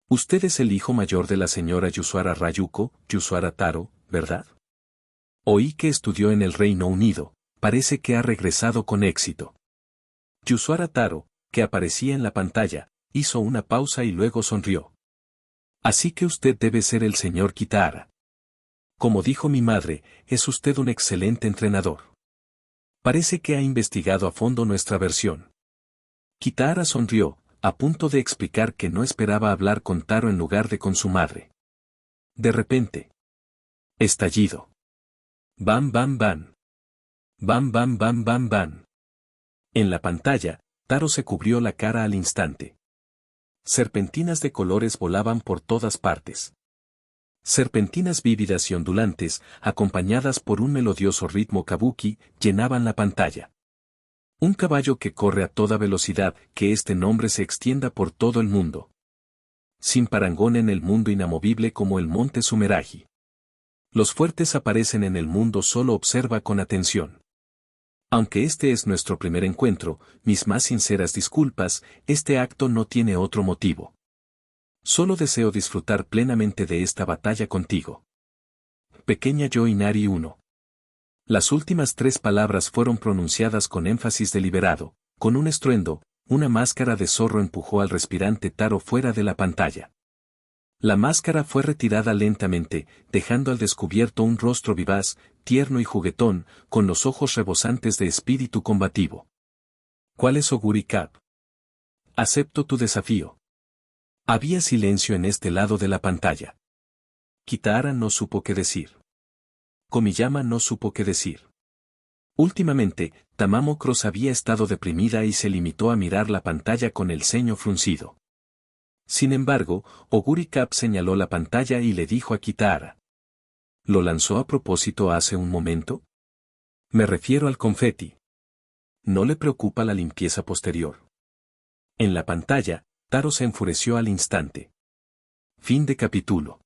Usted es el hijo mayor de la señora Yusara Rayuko, Yusara Taro, ¿verdad? Oí que estudió en el Reino Unido, parece que ha regresado con éxito. Yusara Taro, que aparecía en la pantalla, hizo una pausa y luego sonrió. Así que usted debe ser el señor Kitahara. Como dijo mi madre, es usted un excelente entrenador. Parece que ha investigado a fondo nuestra versión. Kitahara sonrió, a punto de explicar que no esperaba hablar con Taro en lugar de con su madre. De repente. Estallido. Bam bam bam. Bam bam bam bam bam. En la pantalla, Taro se cubrió la cara al instante. Serpentinas de colores volaban por todas partes. Serpentinas vívidas y ondulantes, acompañadas por un melodioso ritmo kabuki, llenaban la pantalla. Un caballo que corre a toda velocidad, que este nombre se extienda por todo el mundo. Sin parangón en el mundo inamovible como el monte Sumeragi. Los fuertes aparecen en el mundo, solo observa con atención. Aunque este es nuestro primer encuentro, mis más sinceras disculpas, este acto no tiene otro motivo. Solo deseo disfrutar plenamente de esta batalla contigo. Pequeña Yo Inari 1. Las últimas 3 palabras fueron pronunciadas con énfasis deliberado, con un estruendo, una máscara de zorro empujó al respirante Taro fuera de la pantalla. La máscara fue retirada lentamente, dejando al descubierto un rostro vivaz, tierno y juguetón, con los ojos rebosantes de espíritu combativo. ¿Cuál es Oguri Cap? Acepto tu desafío. Había silencio en este lado de la pantalla. Kitahara no supo qué decir. Komiyama no supo qué decir. Últimamente, Tamamo Cross había estado deprimida y se limitó a mirar la pantalla con el ceño fruncido. Sin embargo, Oguri Cap señaló la pantalla y le dijo a Kitahara. ¿Lo lanzó a propósito hace un momento? Me refiero al confeti. ¿No le preocupa la limpieza posterior? En la pantalla, Taro se enfureció al instante. Fin de capítulo.